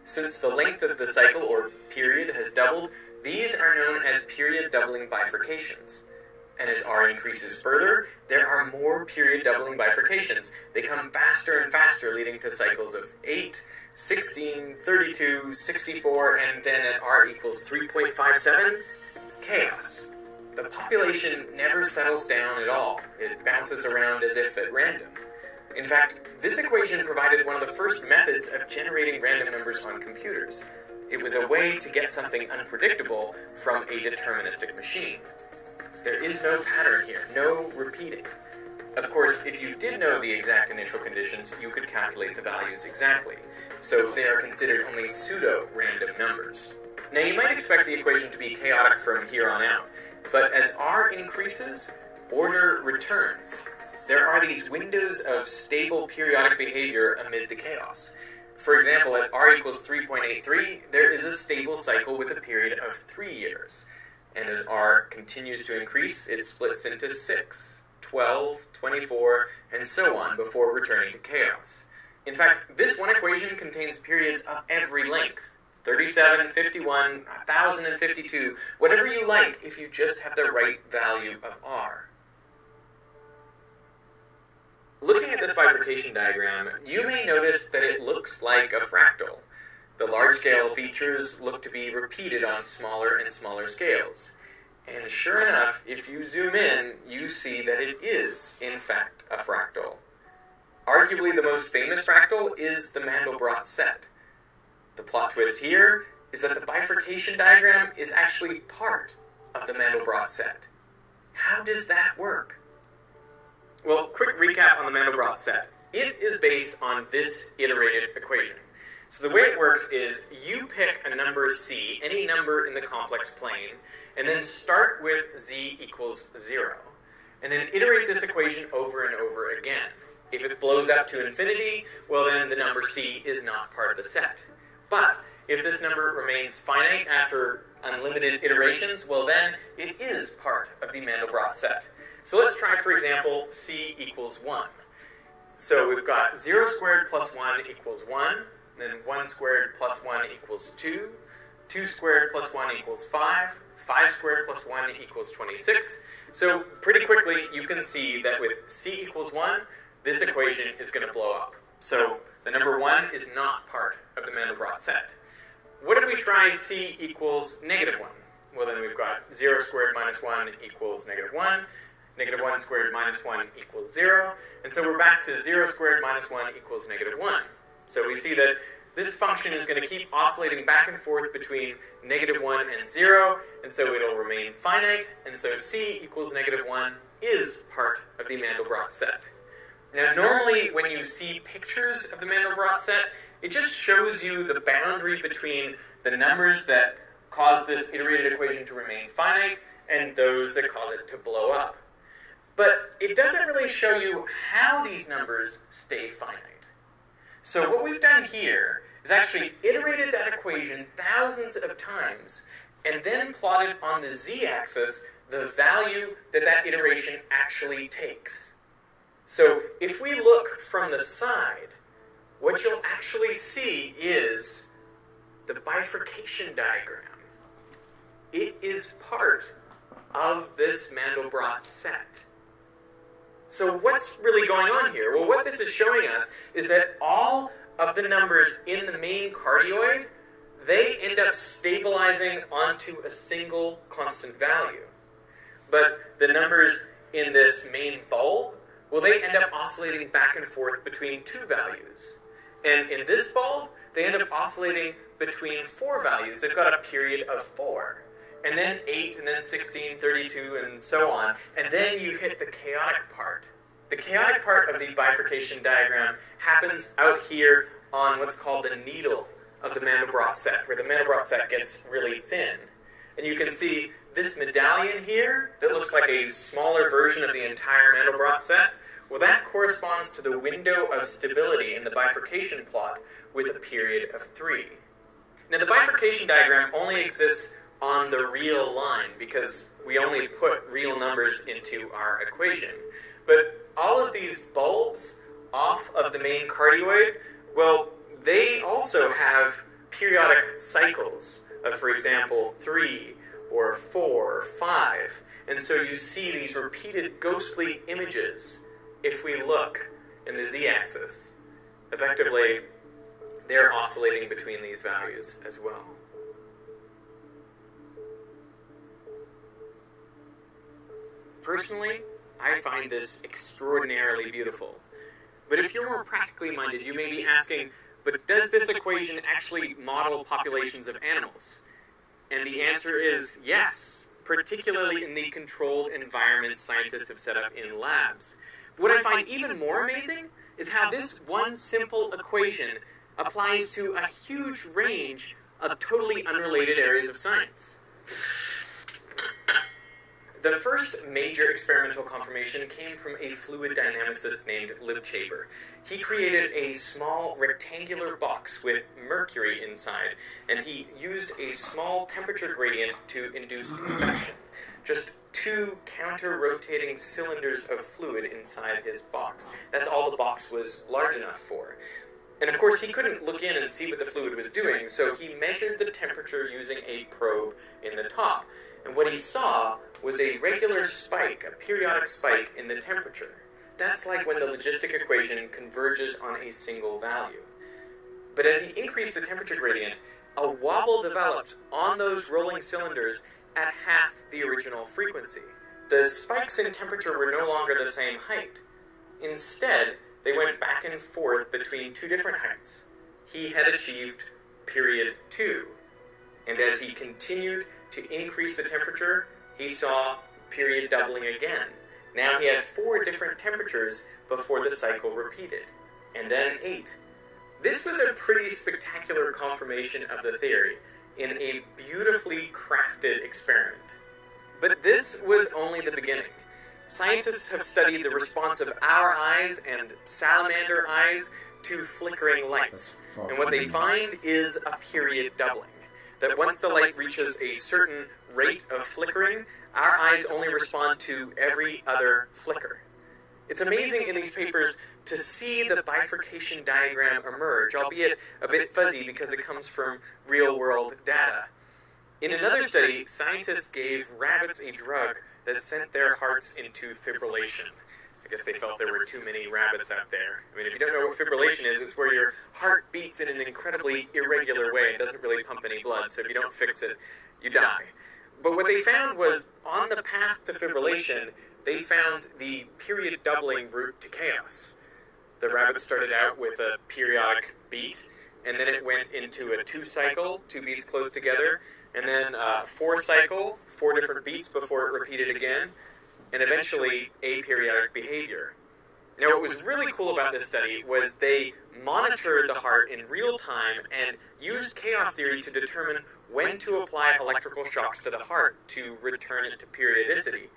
Since the length of the cycle or period has doubled, These are known as period doubling bifurcations. And as R increases further, there are more period doubling bifurcations. They come faster and faster, leading to cycles of 8, 16, 32, 64, and then at R equals 3.57, chaos. The population never settles down at all. It bounces around as if at random. In fact, this equation provided one of the first methods of generating random numbers on computers. It was a way to get something unpredictable from a deterministic machine. There is no pattern here, no repeating. Of course, if you did know the exact initial conditions, you could calculate the values exactly. So they are considered only pseudo-random numbers. Now you might expect the equation to be chaotic from here on out, but as R increases, order returns. There are these windows of stable periodic behavior amid the chaos. For example, at R equals 3.83, there is a stable cycle with a period of 3 years. And as R continues to increase, it splits into 6, 12, 24, and so on before returning to chaos. In fact, this one equation contains periods of every length. 37, 51, 1052, whatever you like if you just have the right value of R. Looking at this bifurcation diagram, you may notice that it looks like a fractal. The large-scale features look to be repeated on smaller and smaller scales. And sure enough, if you zoom in, you see that it is, in fact, a fractal. Arguably the most famous fractal is the Mandelbrot set. The plot twist here is that the bifurcation diagram is actually part of the Mandelbrot set. How does that work? Well, quick recap on the Mandelbrot set. It is based on this iterated equation. So the way it works is you pick a number c, any number in the complex plane, and then start with z equals 0. And then iterate this equation over and over again. If it blows up to infinity, well then the number c is not part of the set. But if this number remains finite after unlimited iterations, well then it is part of the Mandelbrot set. So let's try, for example, c equals 1. So we've got 0 squared plus 1 equals 1, then 1 squared plus 1 equals 2, 2 squared plus 1 equals 5, 5 squared plus 1 equals 26. So pretty quickly you can see that with c equals 1, this equation is going to blow up. So the number 1 is not part of the Mandelbrot set. What if we try c equals negative 1? Well then we've got 0 squared minus 1 equals negative 1, negative 1 squared minus 1 equals 0, and so we're back to 0 squared minus 1 equals negative 1. So we see that this function is going to keep oscillating back and forth between negative 1 and 0, and so it'll remain finite, and so c equals negative 1 is part of the Mandelbrot set. Now normally when you see pictures of the Mandelbrot set, it just shows you the boundary between the numbers that cause this iterated equation to remain finite and those that cause it to blow up. But it doesn't really show you how these numbers stay finite. So what we've done here is actually iterated that equation thousands of times and then plotted on the z-axis the value that that iteration actually takes. So if we look from the side, what you'll actually see is the bifurcation diagram. It is part of this Mandelbrot set. So what's really going on here? Well, what this is showing us is that all of the numbers in the main cardioid, they end up stabilizing onto a single constant value. But the numbers in this main bulb, well, they end up oscillating back and forth between 2 values. And in this bulb, they end up oscillating between 4 values. They've got a period of 4. And then 8, and then 16, 32, and so on. And then you hit the chaotic part. The chaotic part of the bifurcation diagram happens out here on what's called the needle of the Mandelbrot set, where the Mandelbrot set gets really thin. And you can see this medallion here that looks like a smaller version of the entire Mandelbrot set. Well, that corresponds to the window of stability in the bifurcation plot with a period of 3. Now, the bifurcation diagram only exists on the real line because we only put real numbers into our equation. But all of these bulbs off of the main cardioid, well, they also have periodic cycles of, for example, 3 or 4 or 5. And so you see these repeated ghostly images if we look in the z-axis. Effectively, they're oscillating between these values as well. Personally, I find this extraordinarily beautiful. But if you're more practically minded, you may be asking, but does this equation actually model populations of animals? And the answer is yes, particularly in the controlled environments scientists have set up in labs. What I find even more amazing is how this one simple equation applies to a huge range of totally unrelated areas of science. The first major experimental confirmation came from a fluid dynamicist named Libchaber. He created a small rectangular box with mercury inside, and he used a small temperature gradient to induce convection. Just 2 counter-rotating cylinders of fluid inside his box. That's all the box was large enough for. And of course, he couldn't look in and see what the fluid was doing, so he measured the temperature using a probe in the top. And what he saw was a regular spike, a periodic spike in the temperature. That's like when the logistic equation converges on a single value. But as he increased the temperature gradient, a wobble developed on those rolling cylinders at half the original frequency. The spikes in temperature were no longer the same height. Instead, they went back and forth between 2 different heights. He had achieved period 2. And as he continued to increase the temperature, he saw period doubling again. Now he had 4 different temperatures before the cycle repeated, and then 8. This was a pretty spectacular confirmation of the theory in a beautifully crafted experiment. But this was only the beginning. Scientists have studied the response of our eyes and salamander eyes to flickering lights, and what they find is a period doubling. That once the light reaches a certain rate of flickering, our eyes only respond to every other flicker. It's amazing in these papers to see the bifurcation diagram emerge, albeit a bit fuzzy because it comes from real-world data. In another study, scientists gave rabbits a drug that sent their hearts into fibrillation. I guess they felt there were too many rabbits out there. I mean, if you don't know what fibrillation is, it's where your heart beats in an incredibly irregular way and doesn't really pump any blood, so if you don't fix it, you die. But what they found was, on the path to fibrillation, they found the period doubling route to chaos. The rabbits started out with a periodic beat, and then it went into a 2 cycle, 2 beats close together, and then 4 cycle, 4 different beats before it repeated again, and eventually aperiodic behavior. Now, what was really cool about this study was they monitored the heart in real time and used chaos theory to determine when to apply electrical shocks to the heart to return it to periodicity.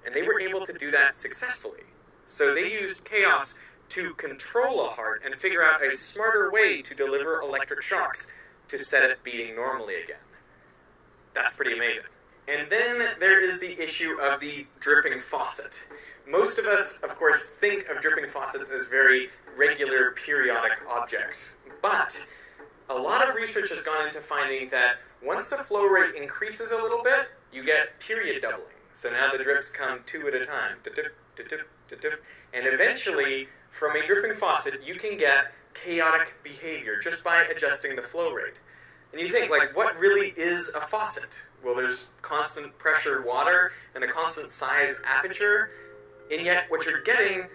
And they were able to do that successfully. So they used chaos to control a heart and figure out a smarter way to deliver electric shocks to set it beating normally again. That's pretty amazing. And then there is the issue of the dripping faucet. Most of us, of course, think of dripping faucets as very regular, periodic objects. But a lot of research has gone into finding that once the flow rate increases a little bit, you get period doubling. So now the drips come 2 at a time. And eventually, from a dripping faucet, you can get chaotic behavior just by adjusting the flow rate. And you think, like, what really is a faucet? Well, there's constant pressure water and a constant size aperture, and yet what you're getting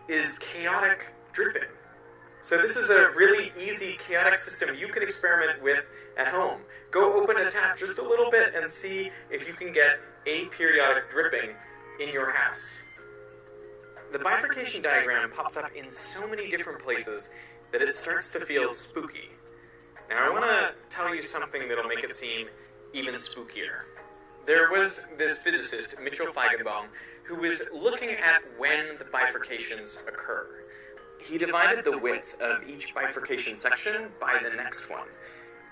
is chaotic dripping. So this is a really easy chaotic system you can experiment with at home. Go open a tap just a little bit and see if you can get aperiodic dripping in your house. The bifurcation diagram pops up in so many different places that it starts to feel spooky. Now I want to tell you something that'll make it seem even spookier. There was this physicist, Mitchell Feigenbaum, who was looking at when the bifurcations occur. He divided the width of each bifurcation section by the next one,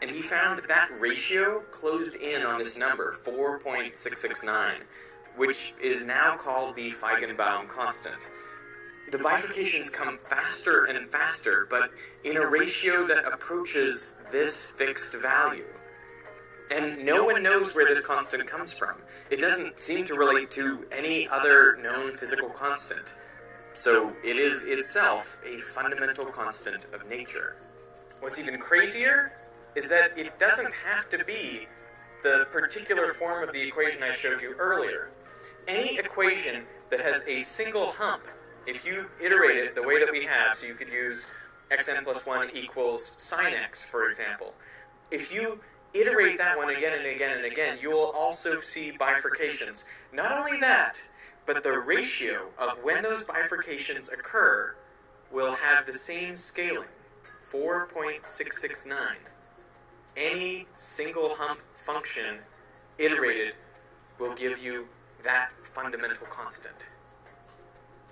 and he found that ratio closed in on this number, 4.669, which is now called the Feigenbaum constant. the bifurcations come faster and faster, but in a ratio that approaches this fixed value. And no one knows where this constant comes from. It doesn't seem to relate to any other known physical constant. So it is itself a fundamental constant of nature. What's even crazier is that it doesn't have to be the particular form of the equation I showed you earlier. Any equation that has a single hump, if you iterate it the way that we have, so you could use xn plus 1 equals sine x, for example. If you iterate that one again and again and again, you will also see bifurcations. Not only that, but the ratio of when those bifurcations occur will have the same scaling, 4.669. Any single hump function iterated will give you that fundamental constant.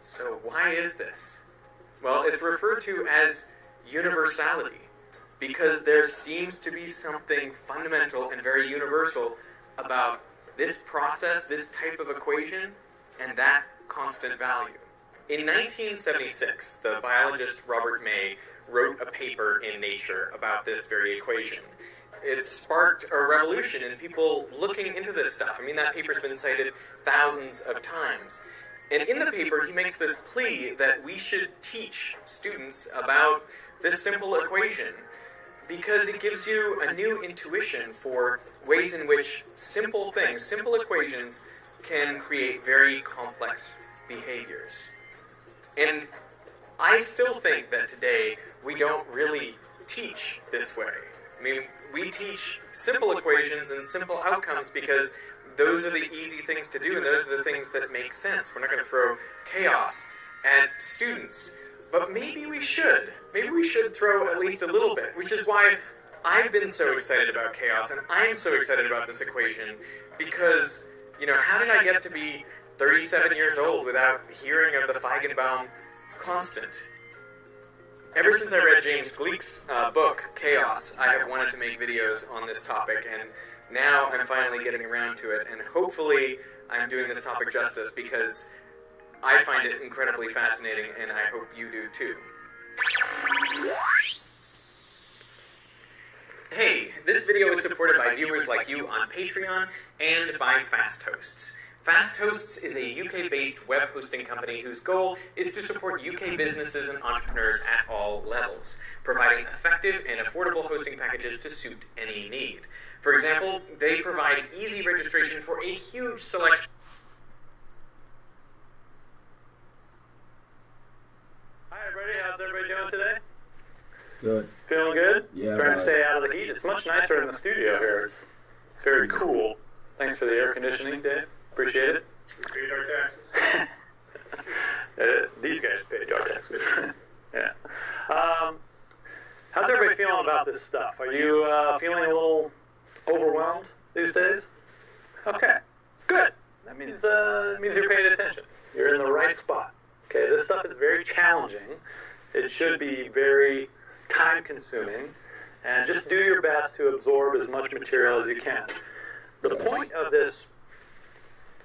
So why is this? Well, it's referred to as universality, because there seems to be something fundamental and very universal about this process, this type of equation, and that constant value. In 1976, the biologist Robert May wrote a paper in Nature about this very equation. It sparked a revolution in people looking into this stuff. I mean, that paper's been cited thousands of times. And in the paper, he makes this plea that we should teach students about this simple equation because it gives you a new intuition for ways in which simple things, simple equations, can create very complex behaviors. And I still think that today we don't really teach this way. I mean, we teach simple equations and simple outcomes because those are the easy things to do and those are the things that make sense. We're not going to throw chaos at students. But maybe we should. Maybe we should throw at least a little bit, which is why I've been so excited about chaos and I'm so excited about this equation because, you know, how did I get to be 37 years old without hearing of the Feigenbaum constant? Ever since I read James Gleick's book, Chaos, I have wanted to make videos on this topic, and now I'm finally getting around to it, and hopefully I'm doing this topic justice because I find it incredibly fascinating, and I hope you do too. Hey, this video is supported by viewers like you on Patreon and by FastHosts. FastHosts is a UK-based web hosting company whose goal is to support UK businesses and entrepreneurs at all levels, providing effective and affordable hosting packages to suit any need. For example, they provide easy registration for a huge selection. Hi everybody, how's everybody doing today? Good. Feeling good? Yeah. Trying to stay out of the heat. It's much nicer in the studio here. It's very cool. Thanks for the air conditioning, Dave. Appreciate it. We paid our taxes. These guys paid our taxes. Yeah. How's everybody feeling about this stuff? Are you feeling a little overwhelmed these days? Okay. Good. That means you're paying attention. You're in the right spot. Okay. This stuff is very challenging. It should be very time-consuming, and just do your best to absorb as much material as you can. The point of this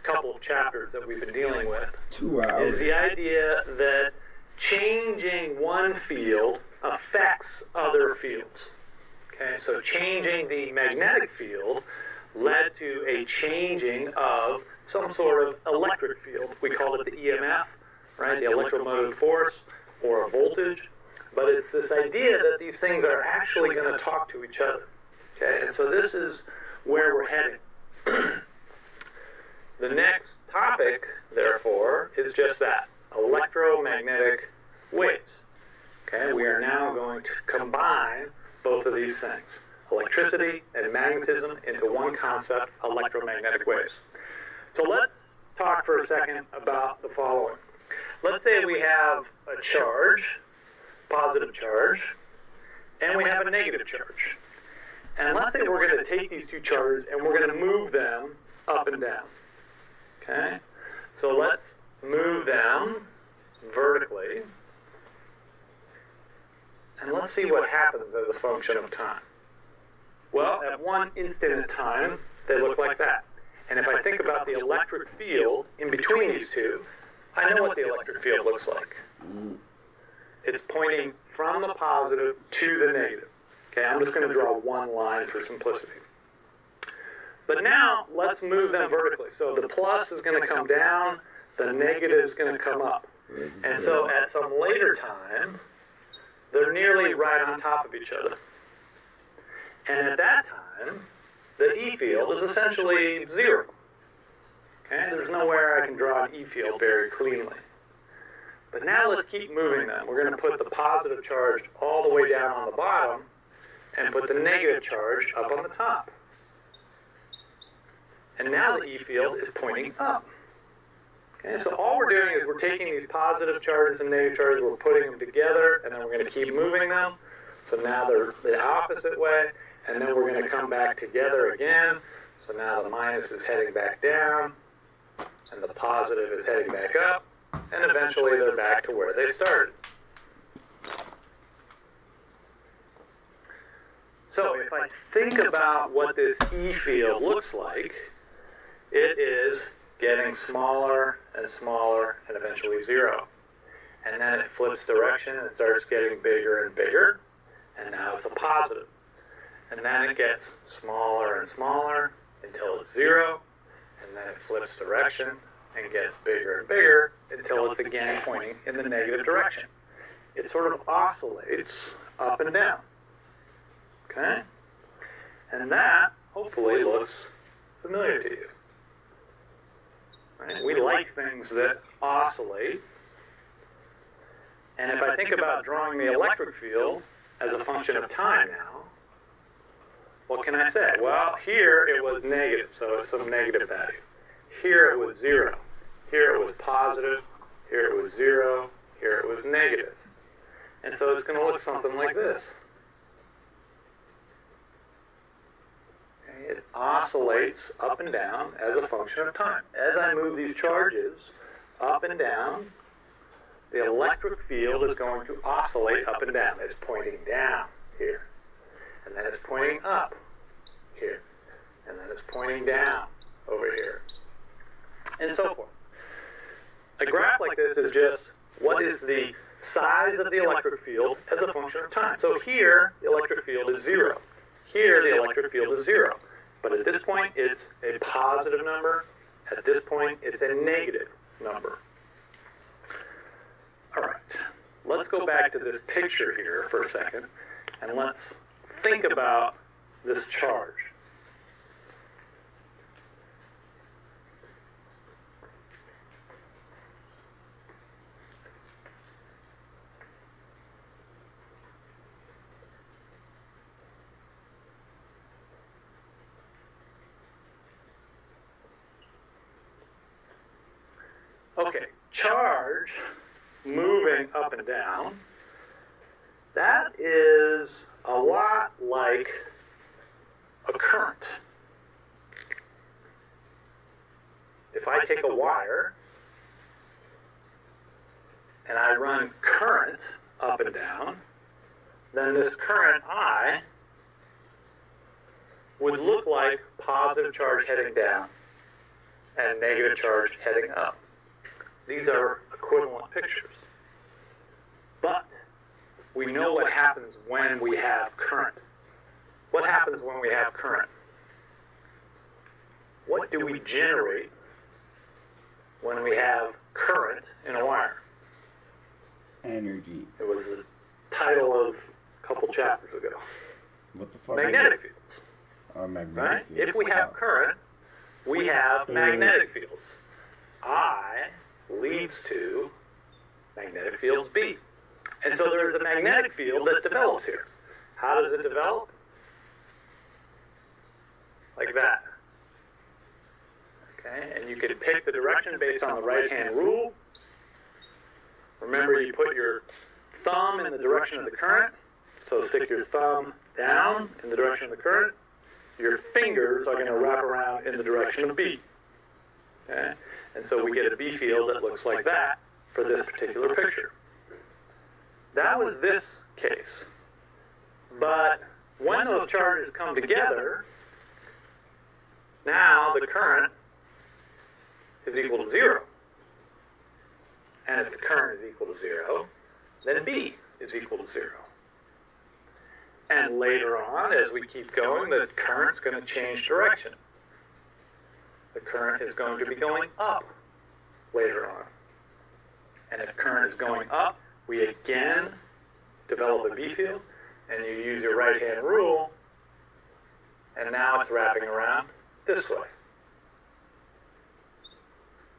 couple of chapters that we've been dealing with 2 hours. is the idea that changing one field affects other fields. Okay, so changing the magnetic field led to a changing of some sort of electric field. We call it the EMF, right? The electromotive force or a voltage. But it's this idea that these things are actually going to talk to each other. Okay, and so this is where we're heading. The next topic, therefore, is just that, electromagnetic waves. Okay, we are now going to combine both of these things, electricity and magnetism, into one concept, electromagnetic waves. So let's talk for a second about the following. Let's say we have a charge, positive charge, and we have a negative charge. And let's say we're going to take these two charges and we're going to move them up and down. Okay? So let's move them vertically. And let's see what happens as a function of time. Well, at one instant in time, they look like that. And if I think about the electric field in between these two, I know what the electric field looks like. It's pointing from the positive to the negative. Okay, I'm just going to draw one line for simplicity. But now, let's move them vertically. So the plus is going to come down, the negative is going to come up. And so at some later time, they're nearly right on top of each other. And at that time, the E field is essentially zero. Okay, there's nowhere I can draw an E field very cleanly. But now let's keep moving them. We're going to put the positive charge all the way down on the bottom and put the negative charge up on the top. And now the E field is pointing up. Okay, so all we're doing is we're taking these positive charges and negative charges, we're putting them together, and then we're going to keep moving them. So now they're the opposite way, and then we're going to come back together again. So now the minus is heading back down, and the positive is heading back up, and eventually they're back to where they started. So if I think about what this E field looks like, it is getting smaller and smaller and eventually zero. And then it flips direction and starts getting bigger and bigger, and now it's a positive. And then it gets smaller and smaller until it's zero, and then it flips direction and gets bigger and bigger until it's again pointing in the negative direction. It sort of oscillates up and down. Okay? And that hopefully looks familiar to you. Right? We like things that oscillate. And if I think about drawing the electric field as a function of time now, what can I say? Well, here it was negative, so it's some negative value. Here it was zero. Here it was positive. Here it was zero. Here it was negative. And so it's going to look something like this. Okay, it oscillates up and down as a function of time. As I move these charges up and down, the electric field is going to oscillate up and down. It's pointing down here. And then it's pointing up here. And then it's pointing down over here. And so forth. A graph like this is just what is the size of the electric field as a function of time. So here, the electric field is zero. Here, the electric field is zero. But at this point, it's a positive number. At this point, it's a negative number. All right, let's go back to this picture here for a second, and let's think about this charge. Okay, charge moving up and down, that is a lot like a current. If I take a wire and I run current up and down, then this current I would look like positive charge heading down and negative charge heading up. These are equivalent pictures. But we know what happens when we have current. What happens when we have current? What do we generate when we have current in a wire? Energy. It was the title of a couple chapters ago. What the fuck? Magnetic fields. Or magnetic right? fields. If we have current, we have magnetic fields. I leads to magnetic fields B. And so there is a magnetic field that develops here. How does it develop? Like that. Okay, and you can pick the direction based on the right-hand rule. Remember, you put your thumb in the direction of the current. So stick your thumb down in the direction of the current. Your fingers are going to wrap around in the direction of B. Okay? And so we get a B field that looks like that for this particular picture. That was this case. But when those charges come together, now the current is equal to zero. And if the current is equal to zero, then B is equal to 0. And later on, as we keep going, the current's going to change direction. The current is going to be going up later on. And if current is going up, we again develop a B field, and you use your right-hand rule, and now it's wrapping around this way.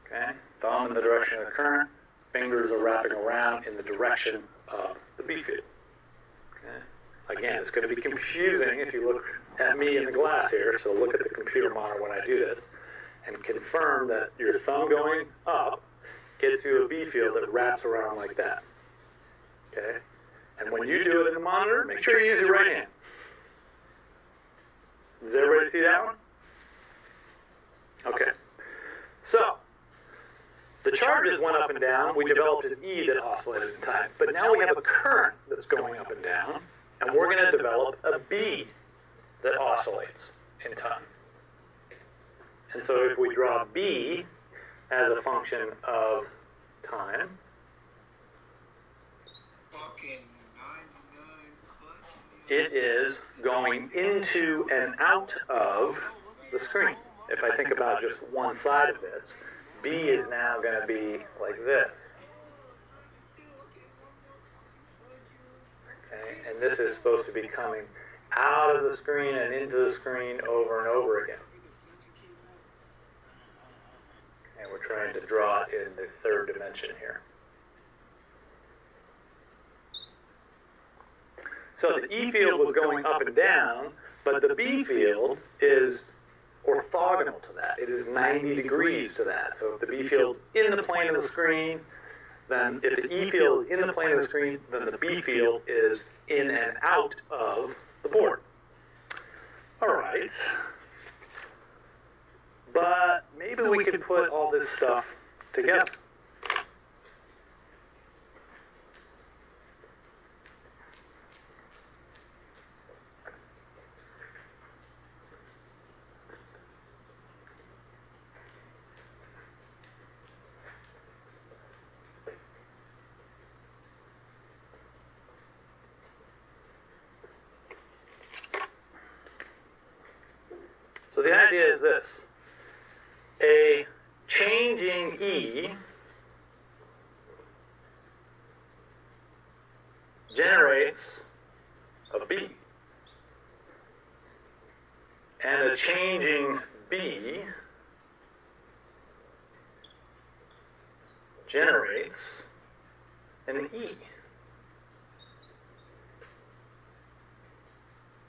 Okay? Thumb in the direction of the current, fingers are wrapping around in the direction of the B field. Okay? Again, it's going to be confusing if you look at me in the glass here, so look at the computer monitor when I do this, and confirm that your thumb going up gets you a B field that wraps around like that. Okay? And when you do it in the monitor, make sure you use your right hand. Does everybody see that one? Okay. So, the charges went up and down. We developed an E that oscillated in time. But now we have a current that's going up and down, and we're going to develop a B that oscillates in time. And so if we draw B as a function of time, it is going into and out of the screen. If I think about just one side of this, B is now going to be like this. Okay, and this is supposed to be coming out of the screen and into the screen over and over again. And we're trying to draw it in the third dimension here. So the E field was going up and down, but the B field is orthogonal to that. It is 90 degrees to that. So if the B field's in the plane of the screen, then if the E field is in the plane of the screen, then the B field is in and out of the board. All right. But maybe we could put all this stuff together. So the idea is this. A changing E generates a B. And a changing B generates an E.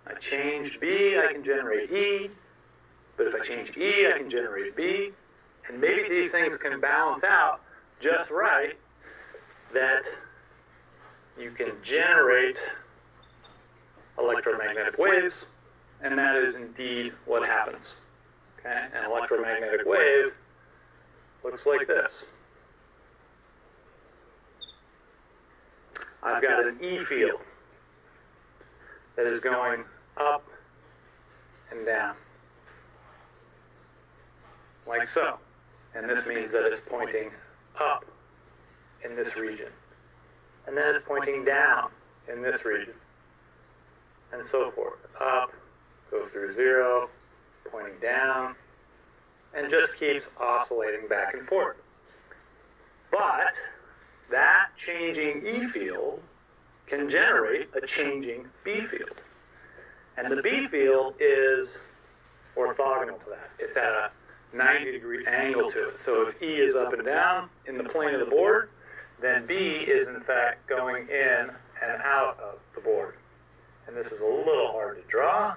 I change B, I can generate E. But if I change E, I can generate B. And maybe these things can balance out just right that you can generate electromagnetic waves, and that is indeed what happens. Okay? An electromagnetic wave looks like this. I've got an E field that is going up and down. Like so. And this means that it's pointing up in this region. And then it's pointing down in this region. And so forth. Up, goes through 0, pointing down, and just keeps oscillating back and forth. But that changing E field can generate a changing B field. And the B field is orthogonal to that. It's at a 90-degree angle to it. So if E is up and down in the plane of the board, then B is in fact going in and out of the board. And this is a little hard to draw.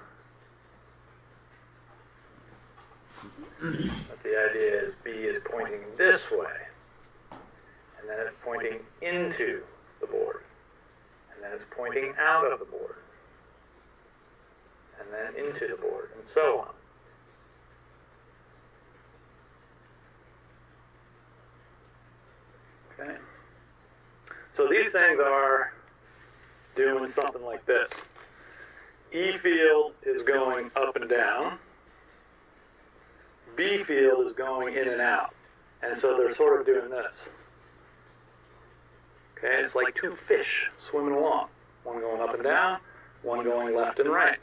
But the idea is B is pointing this way. And then it's pointing into the board. And then it's pointing out of the board. And then into the board, and so on. Okay. So these things are doing something like this. E field is going up and down. B field is going in and out. And so they're sort of doing this. Okay, it's like two fish swimming along, one going up and down, one going left and right.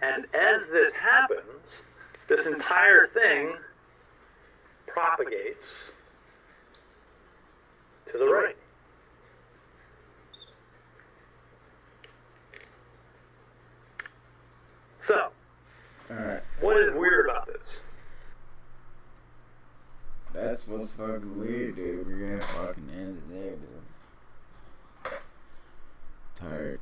And as this happens, this entire thing propagates to the right. So, Alright. what is weird about this? That's what's fucking weird, dude. We're gonna fucking end it there, dude. Tired.